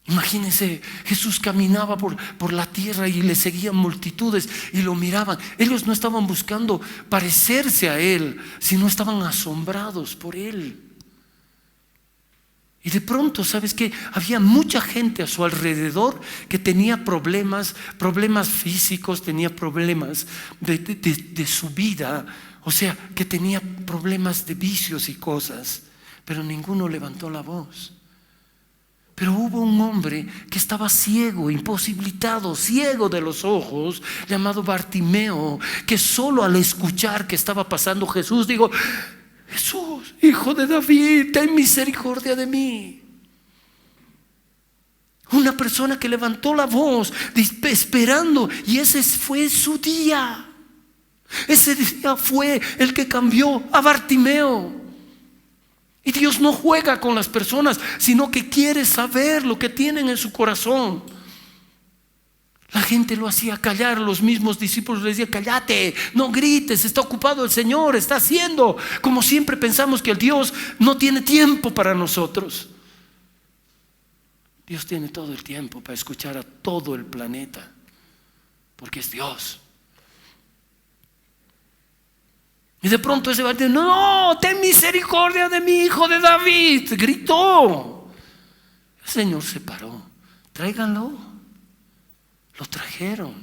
Imagínense, Jesús caminaba por la tierra y le seguían multitudes y lo miraban. Ellos no estaban buscando parecerse a Él, sino estaban asombrados por Él. Y de pronto, ¿sabes qué? Había mucha gente a su alrededor que tenía problemas físicos, tenía problemas de su vida, o sea, que tenía problemas de vicios y cosas, pero ninguno levantó la voz. Pero hubo un hombre que estaba ciego, imposibilitado, ciego de los ojos, llamado Bartimeo, que solo al escuchar que estaba pasando Jesús, dijo: Jesús, hijo de David, ten misericordia de mí. Una persona que levantó la voz esperando, y ese fue su día. Ese día fue el que cambió a Bartimeo. Y Dios no juega con las personas, sino que quiere saber lo que tienen en su corazón. La gente lo hacía callar, los mismos discípulos le decían: cállate, no grites, está ocupado el Señor, está haciendo. Como siempre pensamos que el Dios no tiene tiempo para nosotros. Dios tiene todo el tiempo para escuchar a todo el planeta, porque es Dios. Y de pronto ese Bartimeo: no, ten misericordia de mi hijo de David, gritó. El Señor se paró: tráiganlo. Lo trajeron.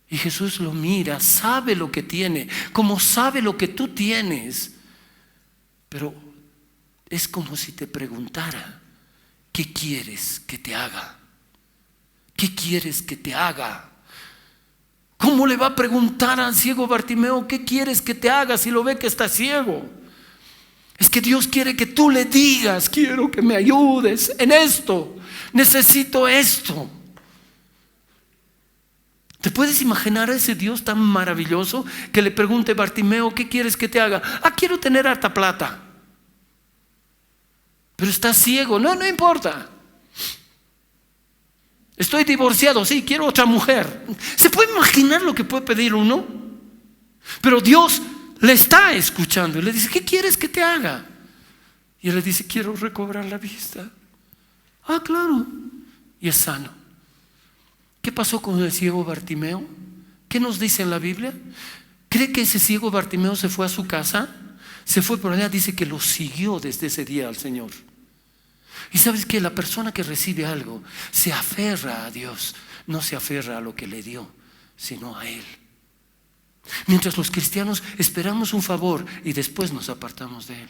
Y Jesús lo mira, sabe lo que tiene, como sabe lo que tú tienes. Pero es como si te preguntara: ¿qué quieres que te haga? ¿Qué quieres que te haga? ¿Cómo le va a preguntar al ciego Bartimeo: ¿qué quieres que te haga? Si lo ve que está ciego. Es que Dios quiere que tú le digas: quiero que me ayudes en esto, necesito esto. ¿Te puedes imaginar a ese Dios tan maravilloso que le pregunte: Bartimeo, ¿qué quieres que te haga? Quiero tener harta plata. Pero estás ciego. No importa. Estoy divorciado, sí, quiero otra mujer. ¿Se puede imaginar lo que puede pedir uno? Pero Dios le está escuchando y le dice: ¿qué quieres que te haga? Y él le dice: quiero recobrar la vista. Claro. Y es sano. ¿Qué pasó con el ciego Bartimeo? ¿Qué nos dice en la Biblia? ¿Cree que ese ciego Bartimeo se fue a su casa? Se fue por allá, dice que lo siguió desde ese día al Señor. Y sabes que la persona que recibe algo se aferra a Dios, no se aferra a lo que le dio, sino a Él. Mientras los cristianos esperamos un favor y después nos apartamos de Él,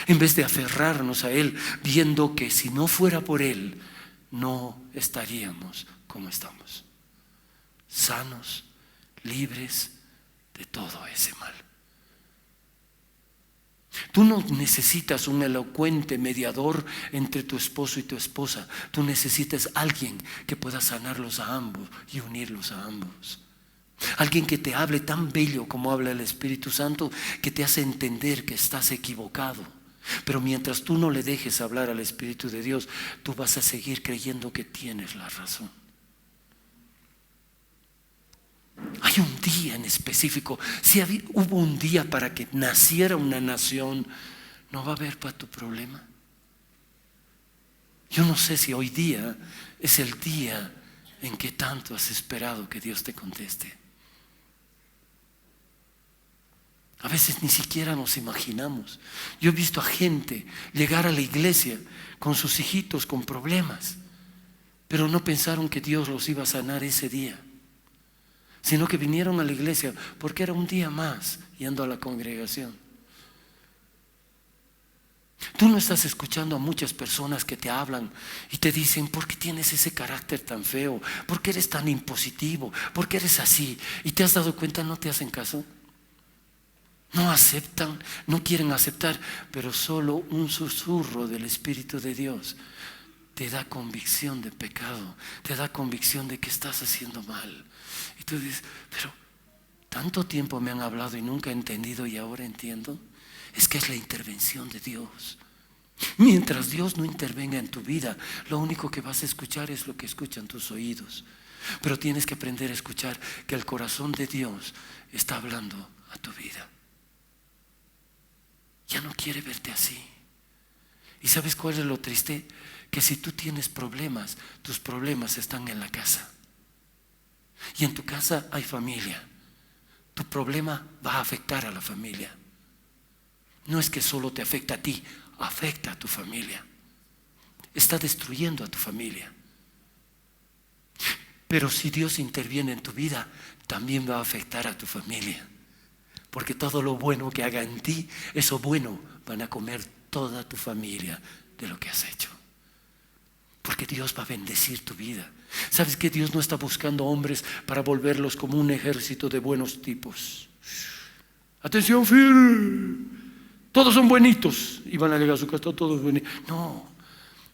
en vez de aferrarnos a Él, viendo que si no fuera por Él, no estaríamos como estamos, sanos, libres de todo ese mal. Tú no necesitas un elocuente mediador entre tu esposo y tu esposa. Tú necesitas alguien que pueda sanarlos a ambos y unirlos a ambos. Alguien que te hable tan bello como habla el Espíritu Santo, que te hace entender que estás equivocado. Pero mientras tú no le dejes hablar al Espíritu de Dios, tú vas a seguir creyendo que tienes la razón. Hay un día en específico. Si hubo un día para que naciera una nación, ¿no va a haber para tu problema? Yo no sé si hoy día es el día en que tanto has esperado que Dios te conteste. A veces ni siquiera nos imaginamos. Yo he visto a gente llegar a la iglesia con sus hijitos con problemas, pero no pensaron que Dios los iba a sanar ese día, sino que vinieron a la iglesia porque era un día más yendo a la congregación. Tú no estás escuchando a muchas personas que te hablan y te dicen: ¿por qué tienes ese carácter tan feo? ¿Por qué eres tan impositivo? ¿Por qué eres así? Y te has dado cuenta, no te hacen caso. No aceptan, no quieren aceptar, pero solo un susurro del Espíritu de Dios te da convicción de pecado, te da convicción de que estás haciendo mal. Y tú dices: pero tanto tiempo me han hablado y nunca he entendido, y ahora entiendo. Es que es la intervención de Dios. Mientras Dios no intervenga en tu vida, lo único que vas a escuchar es lo que escuchan tus oídos. Pero tienes que aprender a escuchar que el corazón de Dios está hablando a tu vida. Ya no quiere verte así. ¿Y sabes cuál es lo triste? Que si tú tienes problemas, tus problemas están en la casa. Y en tu casa hay familia. Tu problema va a afectar a la familia. No es que solo te afecta a ti, afecta a tu familia. Está destruyendo a tu familia. Pero si Dios interviene en tu vida, también va a afectar a tu familia. Porque todo lo bueno que haga en ti, eso bueno van a comer toda tu familia de lo que has hecho. Porque Dios va a bendecir tu vida. ¿Sabes que Dios no está buscando hombres para volverlos como un ejército de buenos tipos? Atención, Phil. Todos son buenitos y van a llegar a su casa todos buenitos. No,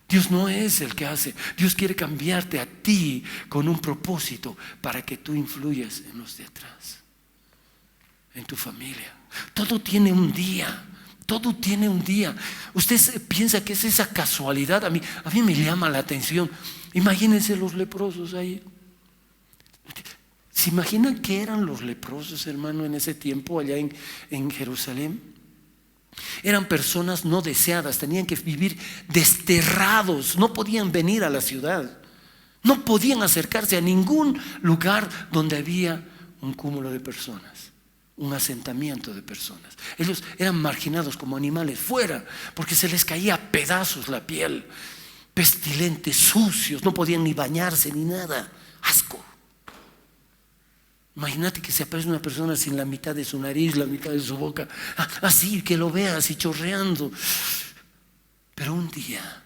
Dios no es el que hace. Dios quiere cambiarte a ti con un propósito para que tú influyas en los de atrás, en tu familia. Todo tiene un día. Todo tiene un día. Usted piensa que es esa casualidad. A mí me llama la atención. Imagínense los leprosos ahí. ¿Se imaginan qué eran los leprosos, hermano, en ese tiempo allá en Jerusalén? Eran personas no deseadas, tenían que vivir desterrados, no podían venir a la ciudad, no podían acercarse a ningún lugar donde había un cúmulo de personas, un asentamiento de personas. Ellos eran marginados como animales fuera, porque se les caía a pedazos la piel, pestilentes, sucios, no podían ni bañarse ni nada, asco. Imagínate que se aparece una persona sin la mitad de su nariz, la mitad de su boca, así, que lo veas así chorreando. Pero un día,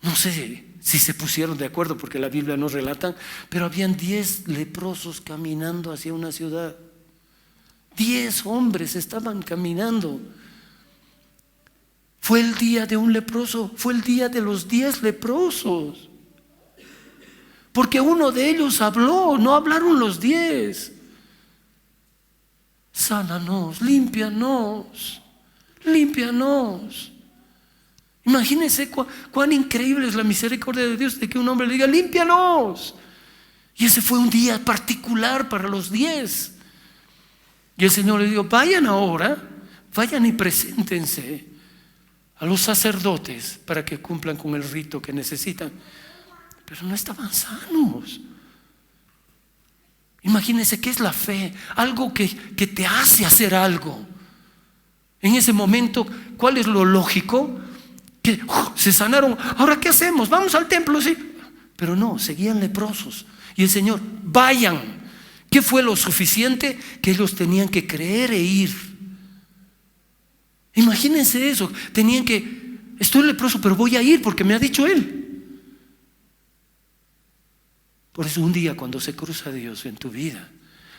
no sé si se pusieron de acuerdo porque la Biblia no relata, pero habían 10 leprosos caminando hacia una ciudad. 10 hombres estaban caminando. Fue el día de un leproso, fue el día de los 10 leprosos. Porque uno de ellos habló, no hablaron los 10. Sánanos, límpianos, límpianos. Imagínense cuán increíble es la misericordia de Dios de que un hombre le diga: límpianos. Y ese fue un día particular para los 10. Y el Señor le dijo: vayan ahora, vayan y preséntense a los sacerdotes para que cumplan con el rito que necesitan. Pero no estaban sanos. Imagínense qué es la fe, algo que te hace hacer algo. En ese momento, ¿cuál es lo lógico? Que se sanaron. Ahora, ¿qué hacemos? Vamos al templo, sí. Pero no, seguían leprosos. Y el Señor: vayan. ¿Qué fue lo suficiente? Que ellos tenían que creer e ir. Imagínense eso. Tenían que: estoy leproso, pero voy a ir porque me ha dicho Él. Por eso un día cuando se cruza Dios en tu vida,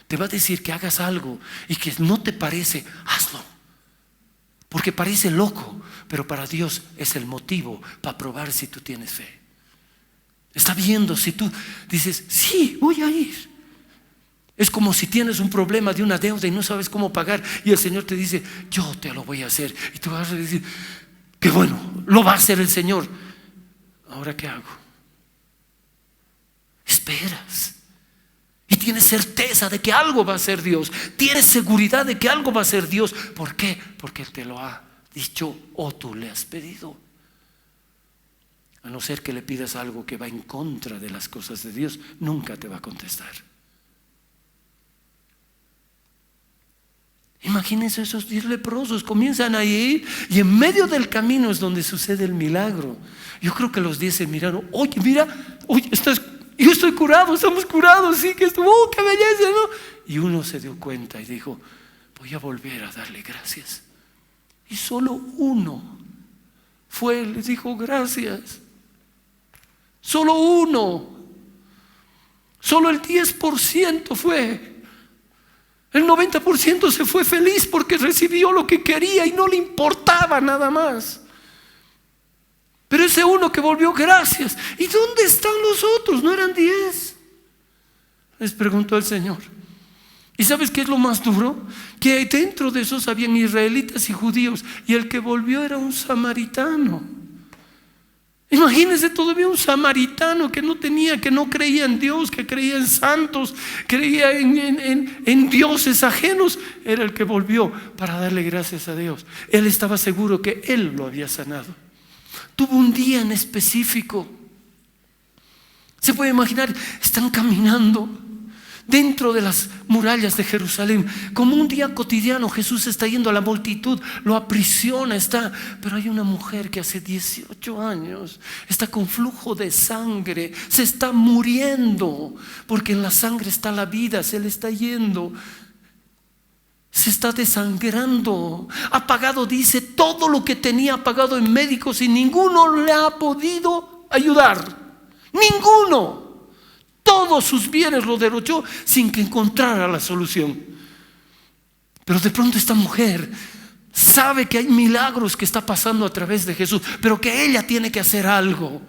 te va a decir que hagas algo y que no te parece, hazlo. Porque parece loco, pero para Dios es el motivo para probar si tú tienes fe. Está viendo si tú dices: sí, voy a ir. Es como si tienes un problema de una deuda y no sabes cómo pagar, y el Señor te dice: yo te lo voy a hacer. Y tú vas a decir: qué bueno, lo va a hacer el Señor. ¿Ahora qué hago? Esperas y tienes certeza de que algo va a ser Dios. Tienes seguridad de que algo va a ser Dios. ¿Por qué? Porque Él te lo ha dicho o tú le has pedido. A no ser que le pidas algo que va en contra de las cosas de Dios, nunca te va a contestar. Imagínense esos 10 leprosos, comienzan a ir y en medio del camino es donde sucede el milagro. Yo creo que los 10 se miraron: oye, mira, oye, yo estoy curado, estamos curados, sí, que estuvo, qué belleza, ¿no? Y uno se dio cuenta y dijo: voy a volver a darle gracias. Y solo uno fue, les dijo gracias. Solo uno, solo el 10% fue. El 90% se fue feliz porque recibió lo que quería y no le importaba nada más. Pero ese uno que volvió, gracias. ¿Y dónde están los otros? ¿No eran 10? Les preguntó el Señor. ¿Y sabes qué es lo más duro? Que dentro de esos habían israelitas y judíos, y el que volvió era un samaritano. Imagínense, todavía un samaritano que no creía en Dios, que creía en santos, creía en dioses ajenos, era el que volvió para darle gracias a Dios. Él estaba seguro que Él lo había sanado. Tuvo un día en específico. Se puede imaginar, están caminando dentro de las murallas de Jerusalén, como un día cotidiano. Jesús está yendo a la multitud, lo aprisiona, pero hay una mujer que hace 18 años está con flujo de sangre, se está muriendo, porque en la sangre está la vida, se le está yendo, se está desangrando, ha pagado, dice, todo lo que tenía pagado en médicos y ninguno le ha podido ayudar, ninguno. Todos sus bienes los derrochó sin que encontrara la solución. Pero de pronto esta mujer sabe que hay milagros que está pasando a través de Jesús, pero que ella tiene que hacer algo.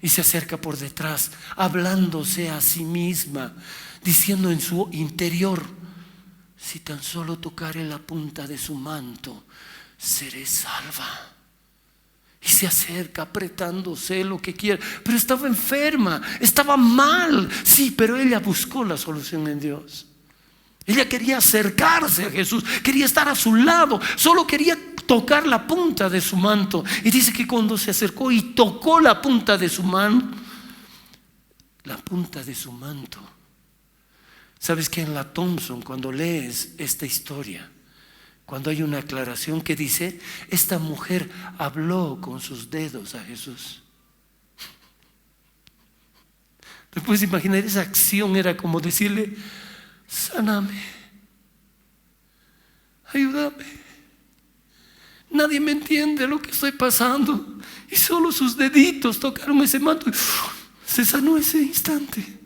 Y se acerca por detrás, hablándose a sí misma, diciendo en su interior: si tan solo tocare la punta de su manto, seré salva. Y se acerca apretándose lo que quiere, pero estaba enferma, estaba mal, sí, pero ella buscó la solución en Dios. Ella quería acercarse a Jesús, quería estar a su lado, solo quería tocar la punta de su manto. Y dice que cuando se acercó y tocó la punta de su manto, sabes que en la Thompson, cuando lees esta historia, cuando hay una aclaración que dice: esta mujer habló con sus dedos a Jesús. ¿Te puedes imaginar? Esa acción era como decirle: sáname, ayúdame, nadie me entiende lo que estoy pasando. Y solo sus deditos tocaron ese manto y se sanó ese instante.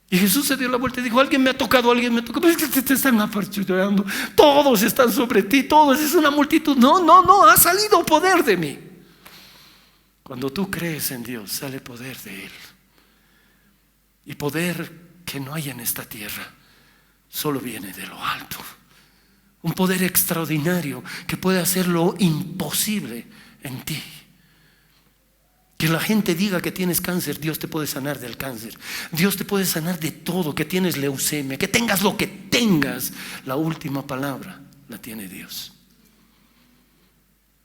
Y Jesús se dio la vuelta y dijo: alguien me ha tocado, pero es que te están apachurrando, todos están sobre ti, todos, es una multitud. No, ha salido poder de mí. Cuando tú crees en Dios, sale poder de Él. Y poder que no hay en esta tierra, solo viene de lo alto. Un poder extraordinario que puede hacer lo imposible en ti. Que la gente diga que tienes cáncer, Dios te puede sanar del cáncer. Dios te puede sanar de todo, que tienes leucemia, que tengas lo que tengas. La última palabra la tiene Dios.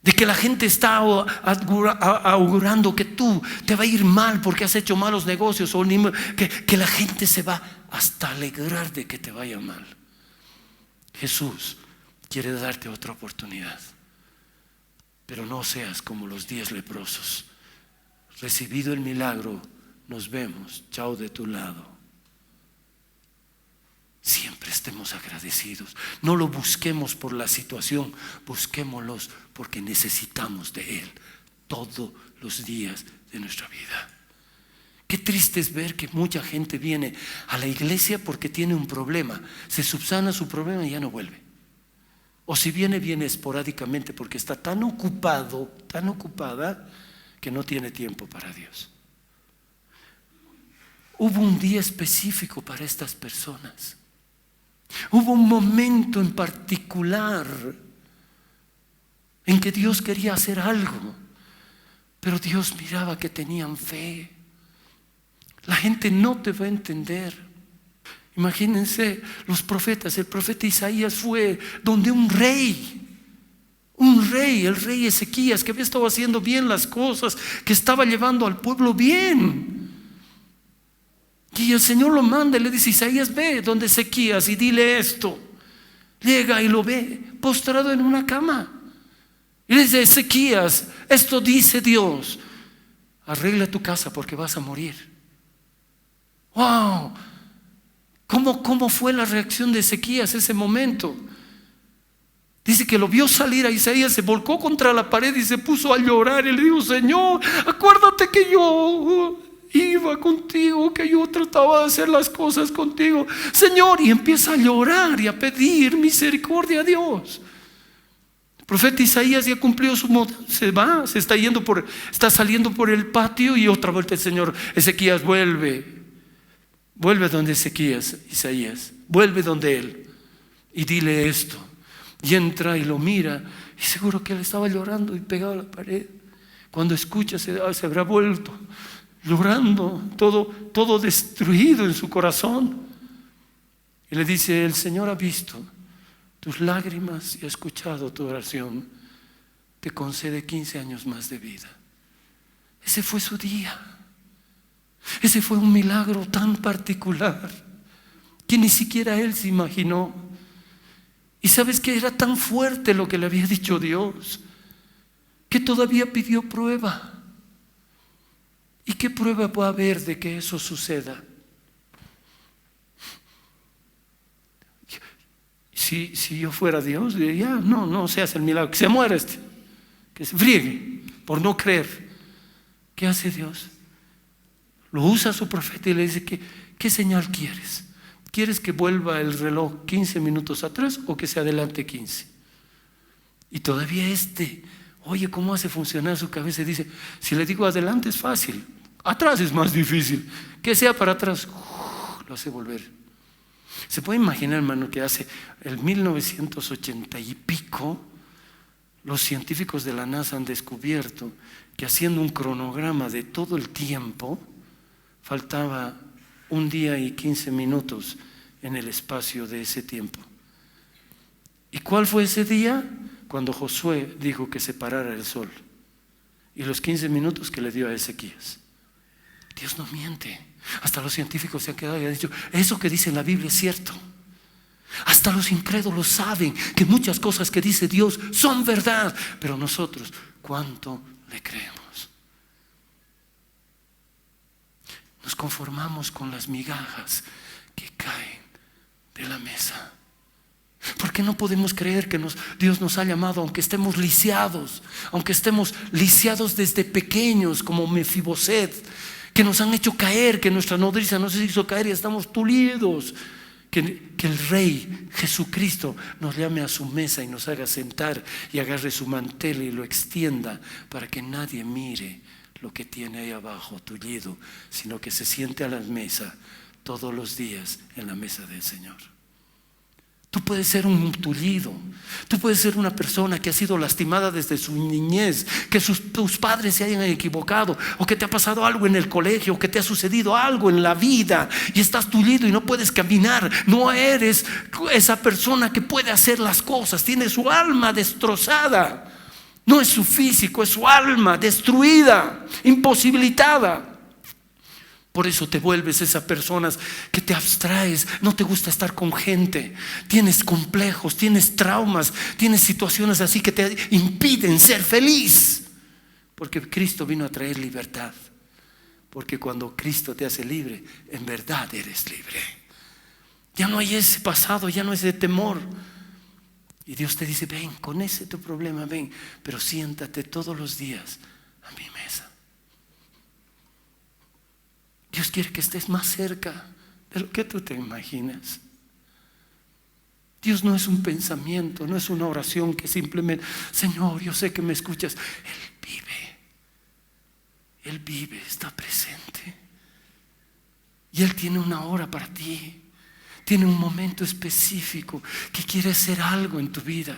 De que la gente está augurando que tú te va a ir mal porque has hecho malos negocios, o que la gente se va hasta alegrar de que te vaya mal. Jesús quiere darte otra oportunidad, pero no seas como los 10 leprosos. Recibido el milagro, nos vemos, chao de tu lado. Siempre estemos agradecidos. No lo busquemos por la situación, busquémoslos porque necesitamos de Él todos los días de nuestra vida. Qué triste es ver que mucha gente viene a la iglesia porque tiene un problema, se subsana su problema y ya no vuelve. O si viene esporádicamente porque está tan ocupado, tan ocupada, que no tiene tiempo para Dios. Hubo un día específico para estas personas. Hubo un momento en particular en que Dios quería hacer algo, pero Dios miraba que tenían fe. La gente no te va a entender. Imagínense los profetas. El profeta Isaías fue donde un rey, el rey Ezequías, que había estado haciendo bien las cosas, que estaba llevando al pueblo bien. Y el Señor lo manda y le dice: Isaías, ve donde Ezequías y dile esto. Llega y lo ve postrado en una cama. Y le dice: Ezequías, esto dice Dios, arregla tu casa porque vas a morir. ¡Wow! ¿Cómo fue la reacción de Ezequías ese momento? Dice Dice que lo vio salir a Isaías, se volcó contra la pared y se puso a llorar. Y le dijo: Señor, acuérdate que yo iba contigo, que yo trataba de hacer las cosas contigo, Señor. Y empieza a llorar y a pedir misericordia a Dios. El profeta Isaías ya cumplió su modo, se está saliendo por el patio, y otra vuelta el Señor: Ezequías, vuelve donde Isaías, vuelve donde él y dile esto. Y entra y lo mira, y seguro que él estaba llorando y pegado a la pared. Cuando escucha, se habrá vuelto llorando, todo destruido en su corazón. Y le dice: el Señor ha visto tus lágrimas y ha escuchado tu oración, te concede 15 años más de vida. Ese fue su día. Ese fue un milagro tan particular que ni siquiera él se imaginó. Y sabes que era tan fuerte lo que le había dicho Dios, que todavía pidió prueba. ¿Y qué prueba puede haber de que eso suceda? Si yo fuera Dios, diría: no se hace el milagro, que se muera que se friegue por no creer. ¿Qué hace Dios? Lo usa a su profeta y le dice: ¿qué señal quieres? ¿Quieres que vuelva el reloj 15 minutos atrás o que se adelante 15? Y todavía oye cómo hace funcionar su cabeza y dice: si le digo adelante es fácil, atrás es más difícil, que sea para atrás. Lo hace volver. Se puede imaginar, hermano, que hace el 1980 y pico los científicos de la NASA han descubierto que, haciendo un cronograma de todo el tiempo, faltaba 1 día y 15 minutos en el espacio de ese tiempo. ¿Y cuál fue ese día? Cuando Josué dijo que se parara el sol, y los 15 minutos que le dio a Ezequías. Dios no miente. Hasta los científicos se han quedado y han dicho: eso que dice la Biblia es cierto. Hasta los incrédulos saben que muchas cosas que dice Dios son verdad. Pero nosotros, ¿cuánto le creemos? Nos conformamos con las migajas que caen de la mesa. ¿Por qué no podemos creer que Dios nos ha llamado, aunque estemos lisiados desde pequeños, como Mefiboset, que nos han hecho caer, que nuestra nodriza nos hizo caer y estamos tulidos? Que el Rey Jesucristo nos llame a su mesa y nos haga sentar, y agarre su mantel y lo extienda para que nadie mire lo que tiene ahí abajo tullido, sino que se siente a la mesa todos los días, en la mesa del Señor. Tú puedes ser un tullido, tú puedes ser una persona que ha sido lastimada desde su niñez, que tus padres se hayan equivocado, o que te ha pasado algo en el colegio, o que te ha sucedido algo en la vida y estás tullido y no puedes caminar. No eres esa persona que puede hacer las cosas, tiene su alma destrozada. No es su físico, es su alma destruida, imposibilitada. Por eso te vuelves esas personas que te abstraes, no te gusta estar con gente, tienes complejos, tienes traumas, tienes situaciones así que te impiden ser feliz. Porque Cristo vino a traer libertad. Porque cuando Cristo te hace libre, en verdad eres libre. Ya no hay ese pasado, ya no hay ese temor. Y Dios te dice: ven, con ese tu problema, ven, pero siéntate todos los días a mi mesa. Dios quiere que estés más cerca de lo que tú te imaginas. Dios no es un pensamiento, no es una oración que simplemente: Señor, yo sé que me escuchas. Él vive, está presente. Y Él tiene una hora para ti. Tiene un momento específico que quiere hacer algo en tu vida.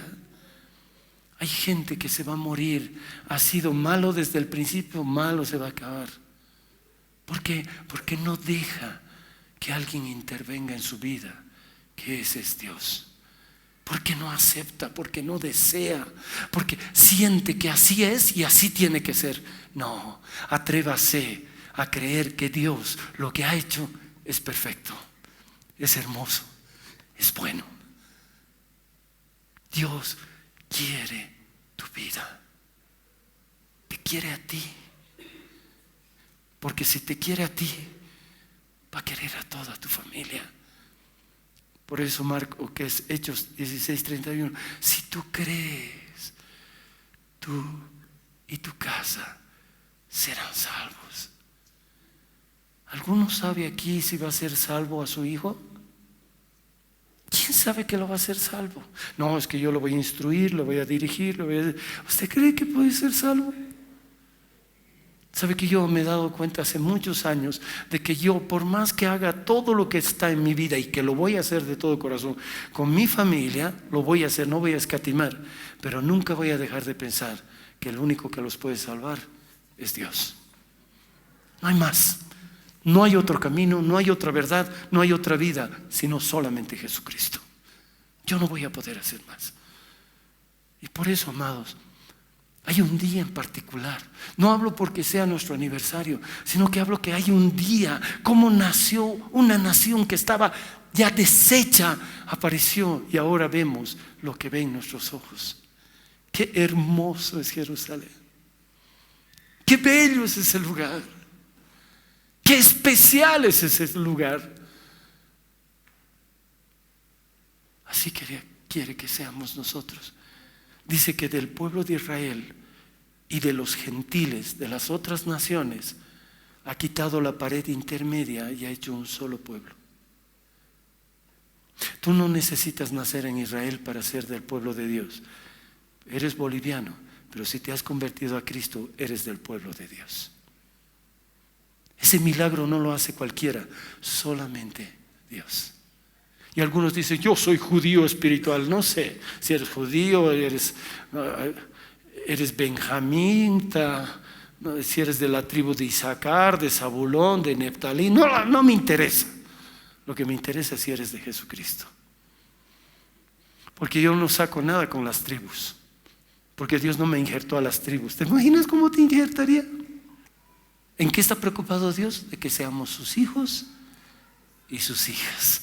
Hay gente que se va a morir, ha sido malo desde el principio, malo se va a acabar. ¿Por qué? Porque no deja que alguien intervenga en su vida, que ese es Dios. Porque no acepta, porque no desea, porque siente que así es y así tiene que ser. No, atrévase a creer que Dios lo que ha hecho es perfecto, es hermoso, es bueno. Dios quiere tu vida, te quiere a ti. Porque si te quiere a ti, va a querer a toda tu familia. Por eso Marco, que es Hechos 16:31, si tú crees, tú y tu casa serán salvos. ¿Alguno sabe aquí si va a ser salvo a su hijo? ¿Quién sabe que lo va a hacer salvo? No, es que yo lo voy a instruir, lo voy a dirigir, ¿Usted cree que puede ser salvo? Sabe que yo me he dado cuenta hace muchos años de que yo, por más que haga todo lo que está en mi vida y que lo voy a hacer de todo corazón, con mi familia lo voy a hacer, no voy a escatimar, pero nunca voy a dejar de pensar que el único que los puede salvar es Dios. No hay más. No hay otro camino, no hay otra verdad, no hay otra vida, sino solamente Jesucristo. Yo no voy a poder hacer más. Y por eso, amados, hay un día en particular. No hablo porque sea nuestro aniversario, sino que hablo que hay un día, como nació una nación que estaba ya deshecha, apareció y ahora vemos lo que ven nuestros ojos. Qué hermoso es Jerusalén. Qué bello es ese lugar. Qué especial es ese lugar. Así quiere que seamos nosotros. Dice que del pueblo de Israel y de los gentiles, de las otras naciones, ha quitado la pared intermedia y ha hecho un solo pueblo. Tú no necesitas nacer en Israel para ser del pueblo de Dios. Eres boliviano, pero si te has convertido a Cristo, eres del pueblo de Dios. Ese milagro no lo hace cualquiera, solamente Dios. Y algunos dicen, yo soy judío espiritual. No sé si eres judío, eres benjamita, si eres de la tribu de Isaacar, de Zabulón, de Neftalí. No me interesa. Lo que me interesa es si eres de Jesucristo. Porque yo no saco nada con las tribus. Porque Dios no me injertó a las tribus. ¿Te imaginas cómo te injertaría? ¿En qué está preocupado Dios? De que seamos sus hijos y sus hijas.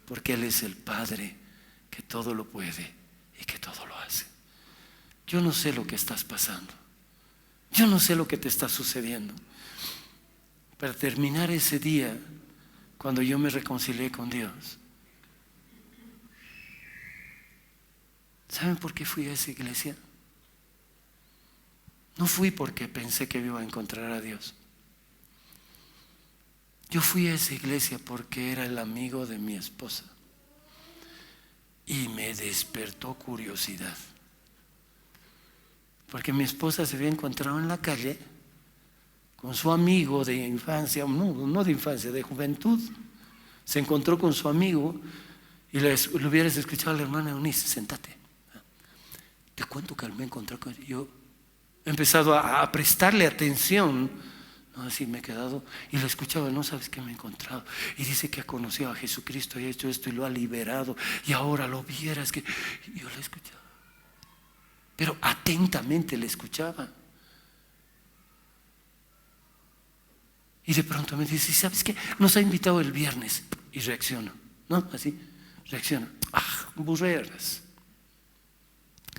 Porque Él es el Padre que todo lo puede y que todo lo hace. Yo no sé lo que estás pasando. Yo no sé lo que te está sucediendo. Para terminar ese día, cuando yo me reconcilié con Dios, ¿saben por qué fui a esa iglesia? No fui porque pensé que iba a encontrar a Dios. Yo fui a esa iglesia porque era el amigo de mi esposa y me despertó curiosidad. Porque mi esposa se había encontrado en la calle con su amigo de infancia, no de infancia, de juventud. Se encontró con su amigo y le hubieras escuchado a la hermana Eunice, sentate. Te cuento que me encontré con yo. He empezado a prestarle atención. No, así me he quedado y lo escuchaba, no sabes qué me he encontrado. Y dice que ha conocido a Jesucristo y ha hecho esto y lo ha liberado. Y ahora lo vieras que yo le escuchaba. Pero atentamente le escuchaba. Y de pronto me dice, ¿sabes qué? Nos ha invitado el viernes. Y reacciono, ¿no? Así, reacciona. Burreras.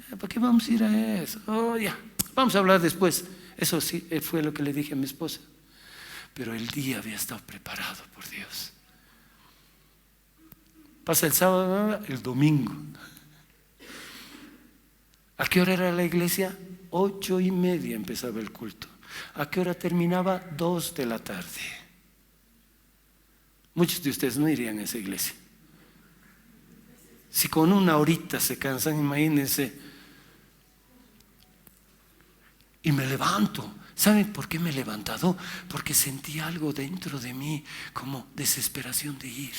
¿Para qué vamos a ir a eso? Oh, ya, vamos a hablar después. Eso sí, fue lo que le dije a mi esposa. Pero el día había estado preparado por Dios. Pasa el sábado, el domingo. ¿A qué hora era la iglesia? 8:30 empezaba el culto. ¿A qué hora terminaba? 2 de la tarde. Muchos de ustedes no irían a esa iglesia. Si con una horita se cansan, imagínense. Y me levanto. ¿Saben por qué me he levantado? Porque sentí algo dentro de mí, como desesperación de ir.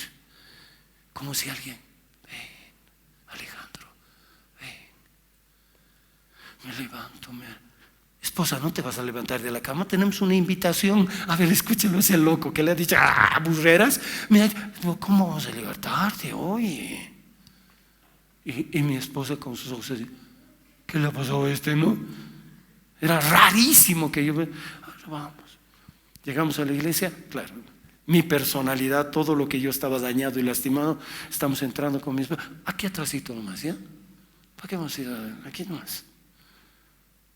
Como si alguien, ven, Alejandro, ven. Me levanto, esposa, no te vas a levantar de la cama, tenemos una invitación. A ver, escúchelo ese loco que le ha dicho, burreras. ¿Cómo vamos a levantarte hoy? Y mi esposa con sus ojos así, ¿qué le ha pasado a este, no? Era rarísimo que yo, vamos. Llegamos a la iglesia, claro, mi personalidad, todo lo que yo estaba dañado y lastimado, estamos entrando con mi esposa, aquí atrásito nomás, ¿ya? ¿Para qué vamos a ir aquí nomás?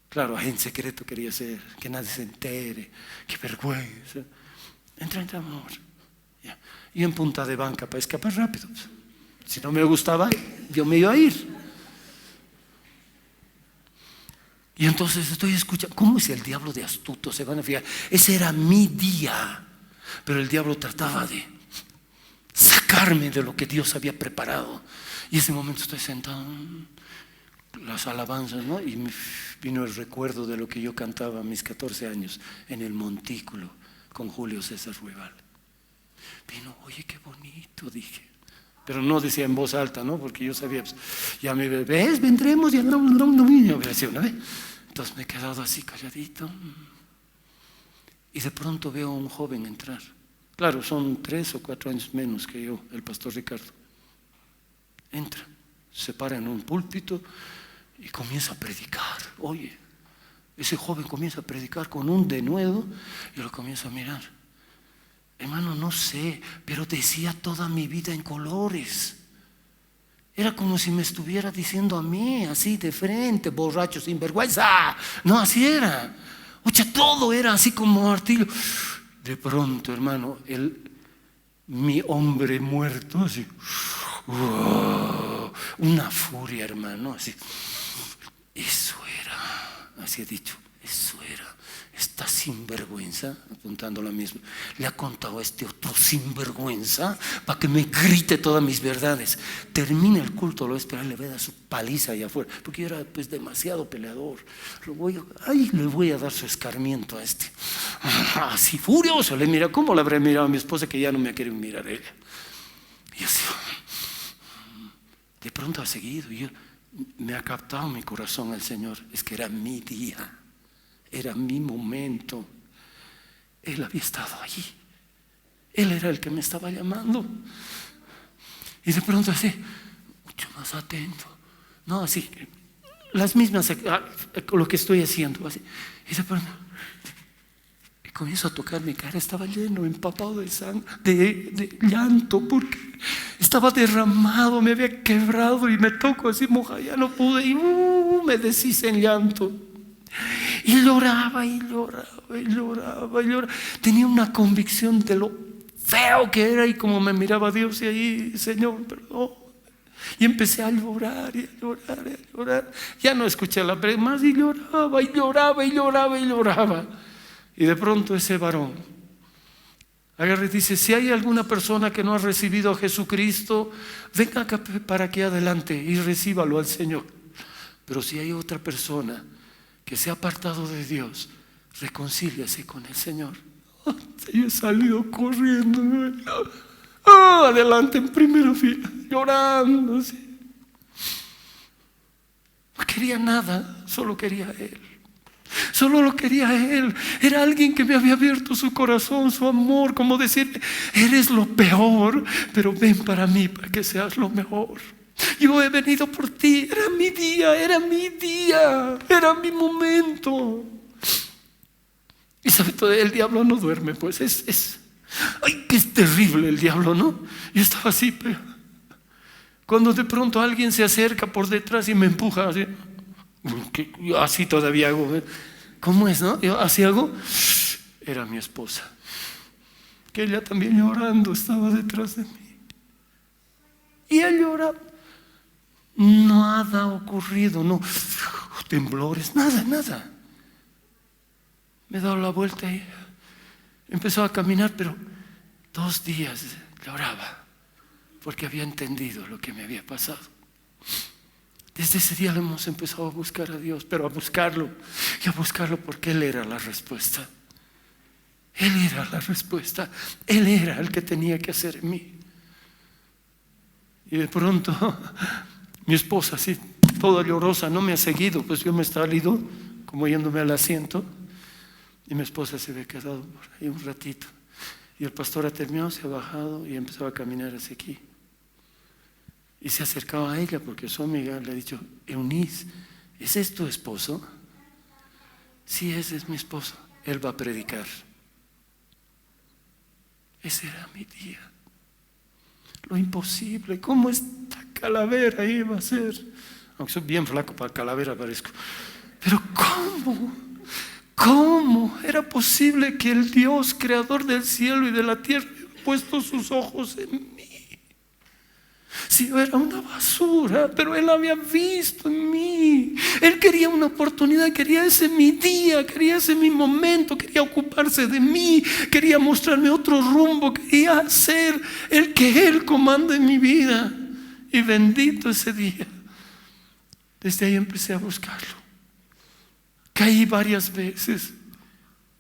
Claro, en secreto quería ser, que nadie se entere, qué vergüenza. Entra, amor. Ya. Y en punta de banca para escapar rápido. Si no me gustaba, yo me iba a ir. Y entonces estoy escuchando, ¿cómo es el diablo de astuto? Se van a fijar, ese era mi día, pero el diablo trataba de sacarme de lo que Dios había preparado. Y ese momento estoy sentado, las alabanzas, ¿no? Y me vino el recuerdo de lo que yo cantaba a mis 14 años en el Montículo con Julio César Ruibal. Vino, oye, qué bonito, dije. Pero no decía en voz alta, ¿no? Porque yo sabía, pues, ya me ves, vendremos, ya no, entonces me he quedado así calladito. Y de pronto veo a un joven entrar. Claro, son 3 o 4 años menos que yo, el pastor Ricardo. Entra, se para en un púlpito y comienza a predicar. Oye, ese joven comienza a predicar con un denuedo. Yo lo comienzo a mirar. Hermano, no sé, pero decía toda mi vida en colores. Era como si me estuviera diciendo a mí, así de frente, borracho, sinvergüenza. No, así era. Oye, todo era así como martillo. De pronto, hermano, mi hombre muerto, así, una furia, hermano, así. Eso era, así he dicho, eso era. Esta sinvergüenza, apuntando la misma, le ha contado a este otro sinvergüenza para que me grite todas mis verdades. Termina el culto, lo voy a esperar, le voy a dar su paliza allá afuera, porque yo era pues demasiado peleador. Le voy a dar su escarmiento a este. Así furioso, le mira, ¿cómo le habré mirado a mi esposa que ya no me ha querido mirar a ella? Y así, de pronto ha seguido, y me ha captado mi corazón el Señor, es que era mi día. Era mi momento. Él había estado allí. Él era el que me estaba llamando. Y de pronto así, mucho más atento. No, así, las mismas, lo que estoy haciendo. Así. Y de pronto, y comienzo a tocar mi cara. Estaba lleno, empapado de sangre, de llanto, porque estaba derramado, me había quebrado. Y me toco así, moja, ya no pude. Y me deshice en llanto. Y lloraba y lloraba y lloraba y lloraba. Tenía una convicción de lo feo que era y como me miraba Dios y ahí, Señor, perdón. Y empecé a llorar y a llorar y a llorar. Ya no escuché la predica más y lloraba y lloraba y lloraba y lloraba. Y de pronto ese varón agarra y dice, si hay alguna persona que no ha recibido a Jesucristo, venga acá para aquí adelante y recíbalo al Señor. Pero si hay otra persona que se ha apartado de Dios, reconcíliase con el Señor. Yo he salido corriendo, adelante en primera fila, llorando así. No quería nada, solo quería a Él. Solo lo quería a Él. Era alguien que me había abierto su corazón, su amor, como decir, eres lo peor, pero ven para mí para que seas lo mejor. Yo he venido por ti, era mi día, era mi día, era mi momento. Y sabe todo, el diablo no duerme, pues ay, que es terrible el diablo, ¿no? Yo estaba así, pero cuando de pronto alguien se acerca por detrás y me empuja así, yo así todavía hago, ¿cómo es, no? Yo así hago, era mi esposa, que ella también llorando estaba detrás de mí. Y él lloraba. Nada ha ocurrido, no, temblores, nada. Me he dado la vuelta y empezó a caminar, pero 2 días lloraba porque había entendido lo que me había pasado. Desde ese día lo hemos empezado a buscar a Dios, pero a buscarlo y a buscarlo porque Él era la respuesta. Él era la respuesta, Él era el que tenía que hacer en mí. Y de pronto mi esposa así, toda llorosa, no me ha seguido, pues yo me he salido como yéndome al asiento y mi esposa se había quedado por ahí un ratito y el pastor ha terminado, se ha bajado y empezó a caminar hacia aquí y se acercaba a ella porque su amiga le ha dicho, Eunice, ¿ese es tu esposo? Sí, ese es mi esposo, él va a predicar. Ese era mi día. Lo imposible, ¿cómo esta calavera iba a ser? Aunque soy bien flaco para calavera parezco. Pero ¿cómo era posible que el Dios creador del cielo y de la tierra haya puesto sus ojos en mí? Si yo era una basura, pero Él había visto en mí. Él quería una oportunidad, quería ese mi día, quería ese mi momento, quería ocuparse de mí, quería mostrarme otro rumbo, quería hacer el que Él comanda en mi vida. Y bendito ese día. Desde ahí empecé a buscarlo. Caí varias veces,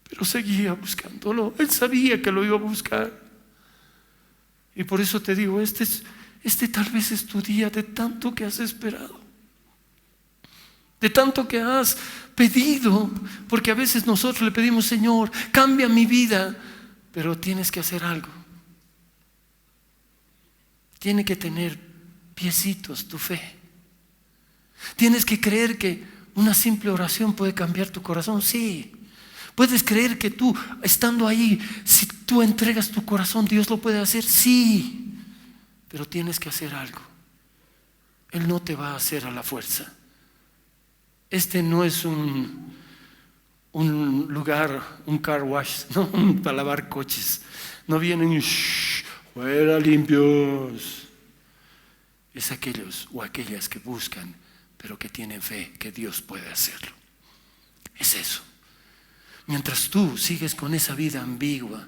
pero seguía buscándolo. Él sabía que lo iba a buscar. Y por eso te digo, este tal vez es tu día, de tanto que has esperado, de tanto que has pedido, porque a veces nosotros le pedimos: Señor, cambia mi vida, pero tienes que hacer algo. Tiene que tener piecitos tu fe. Tienes que creer que una simple oración puede cambiar tu corazón. Sí. Puedes creer que tú, estando ahí, si tú entregas tu corazón, Dios lo puede hacer. Sí. Pero tienes que hacer algo. Él no te va a hacer a la fuerza. Este no es un lugar, un car wash, no, para lavar coches. No vienen fuera limpios. Es aquellos o aquellas que buscan, pero que tienen fe que Dios puede hacerlo. Es eso. Mientras tú sigues con esa vida ambigua,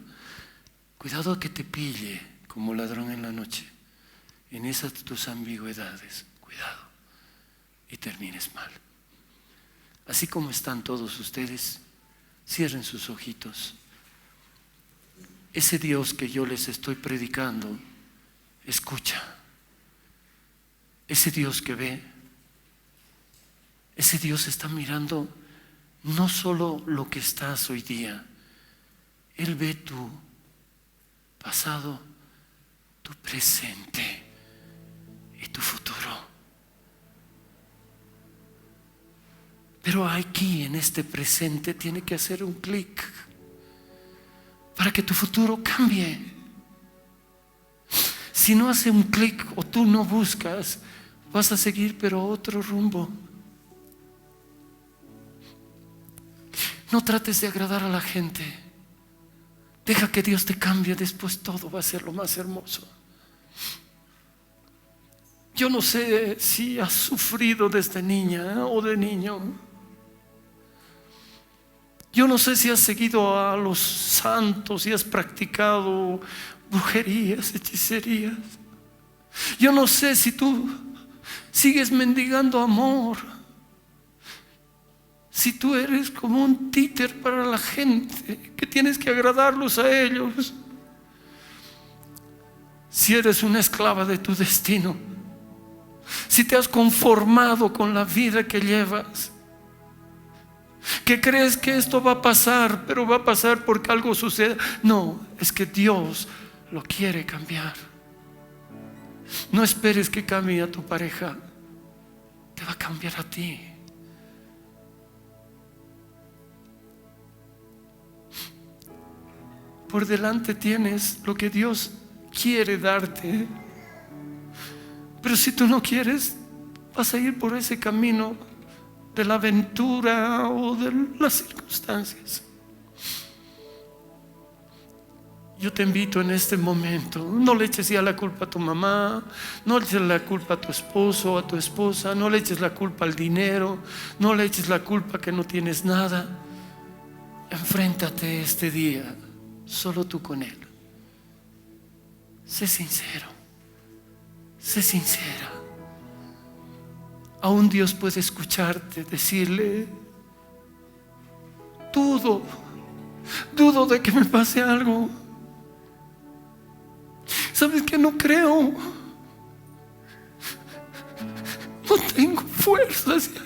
cuidado que te pille como ladrón en la noche. En esas tus ambigüedades, cuidado, y termines mal. Así como están todos ustedes, cierren sus ojitos. Ese Dios que yo les estoy predicando, escucha. Ese Dios que ve, ese Dios está mirando no solo lo que estás hoy día. Él ve tu pasado, tu presente y tu futuro. Pero aquí en este presente tiene que hacer un clic para que tu futuro cambie. Si no hace un clic o tú no buscas, vas a seguir pero otro rumbo. No trates de agradar a la gente. Deja que Dios te cambie, después todo va a ser lo más hermoso. Yo no sé si has sufrido desde niña o de niño. Yo no sé si has seguido a los santos y has practicado brujerías, hechicerías. Yo no sé si tú sigues mendigando amor, si tú eres como un títer para la gente, que tienes que agradarlos a ellos. Si eres una esclava de tu destino, si te has conformado con la vida que llevas, que crees que esto va a pasar, pero va a pasar porque algo sucede. No, es que Dios lo quiere cambiar. No esperes que cambie a tu pareja, te va a cambiar a ti. Por delante tienes lo que Dios quiere darte, pero si tú no quieres, vas a ir por ese camino de la aventura o de las circunstancias. Yo te invito en este momento, no le eches ya la culpa a tu mamá, no le eches la culpa a tu esposo o a tu esposa, no le eches la culpa al dinero, no le eches la culpa que no tienes nada. Enfréntate este día, solo tú con Él. Sé sincero, sé sincera. Aún Dios puede escucharte, decirle: dudo de que me pase algo. ¿Sabes que no creo? No tengo fuerzas ya.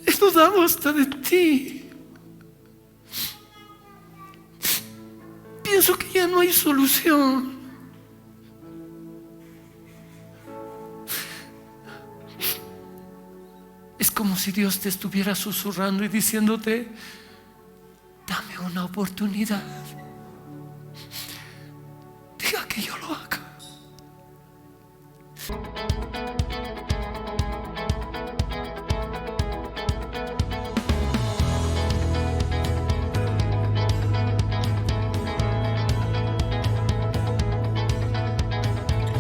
He dudado hasta de ti. Pienso que ya no hay solución. Es como si Dios te estuviera susurrando y diciéndote: dame una oportunidad.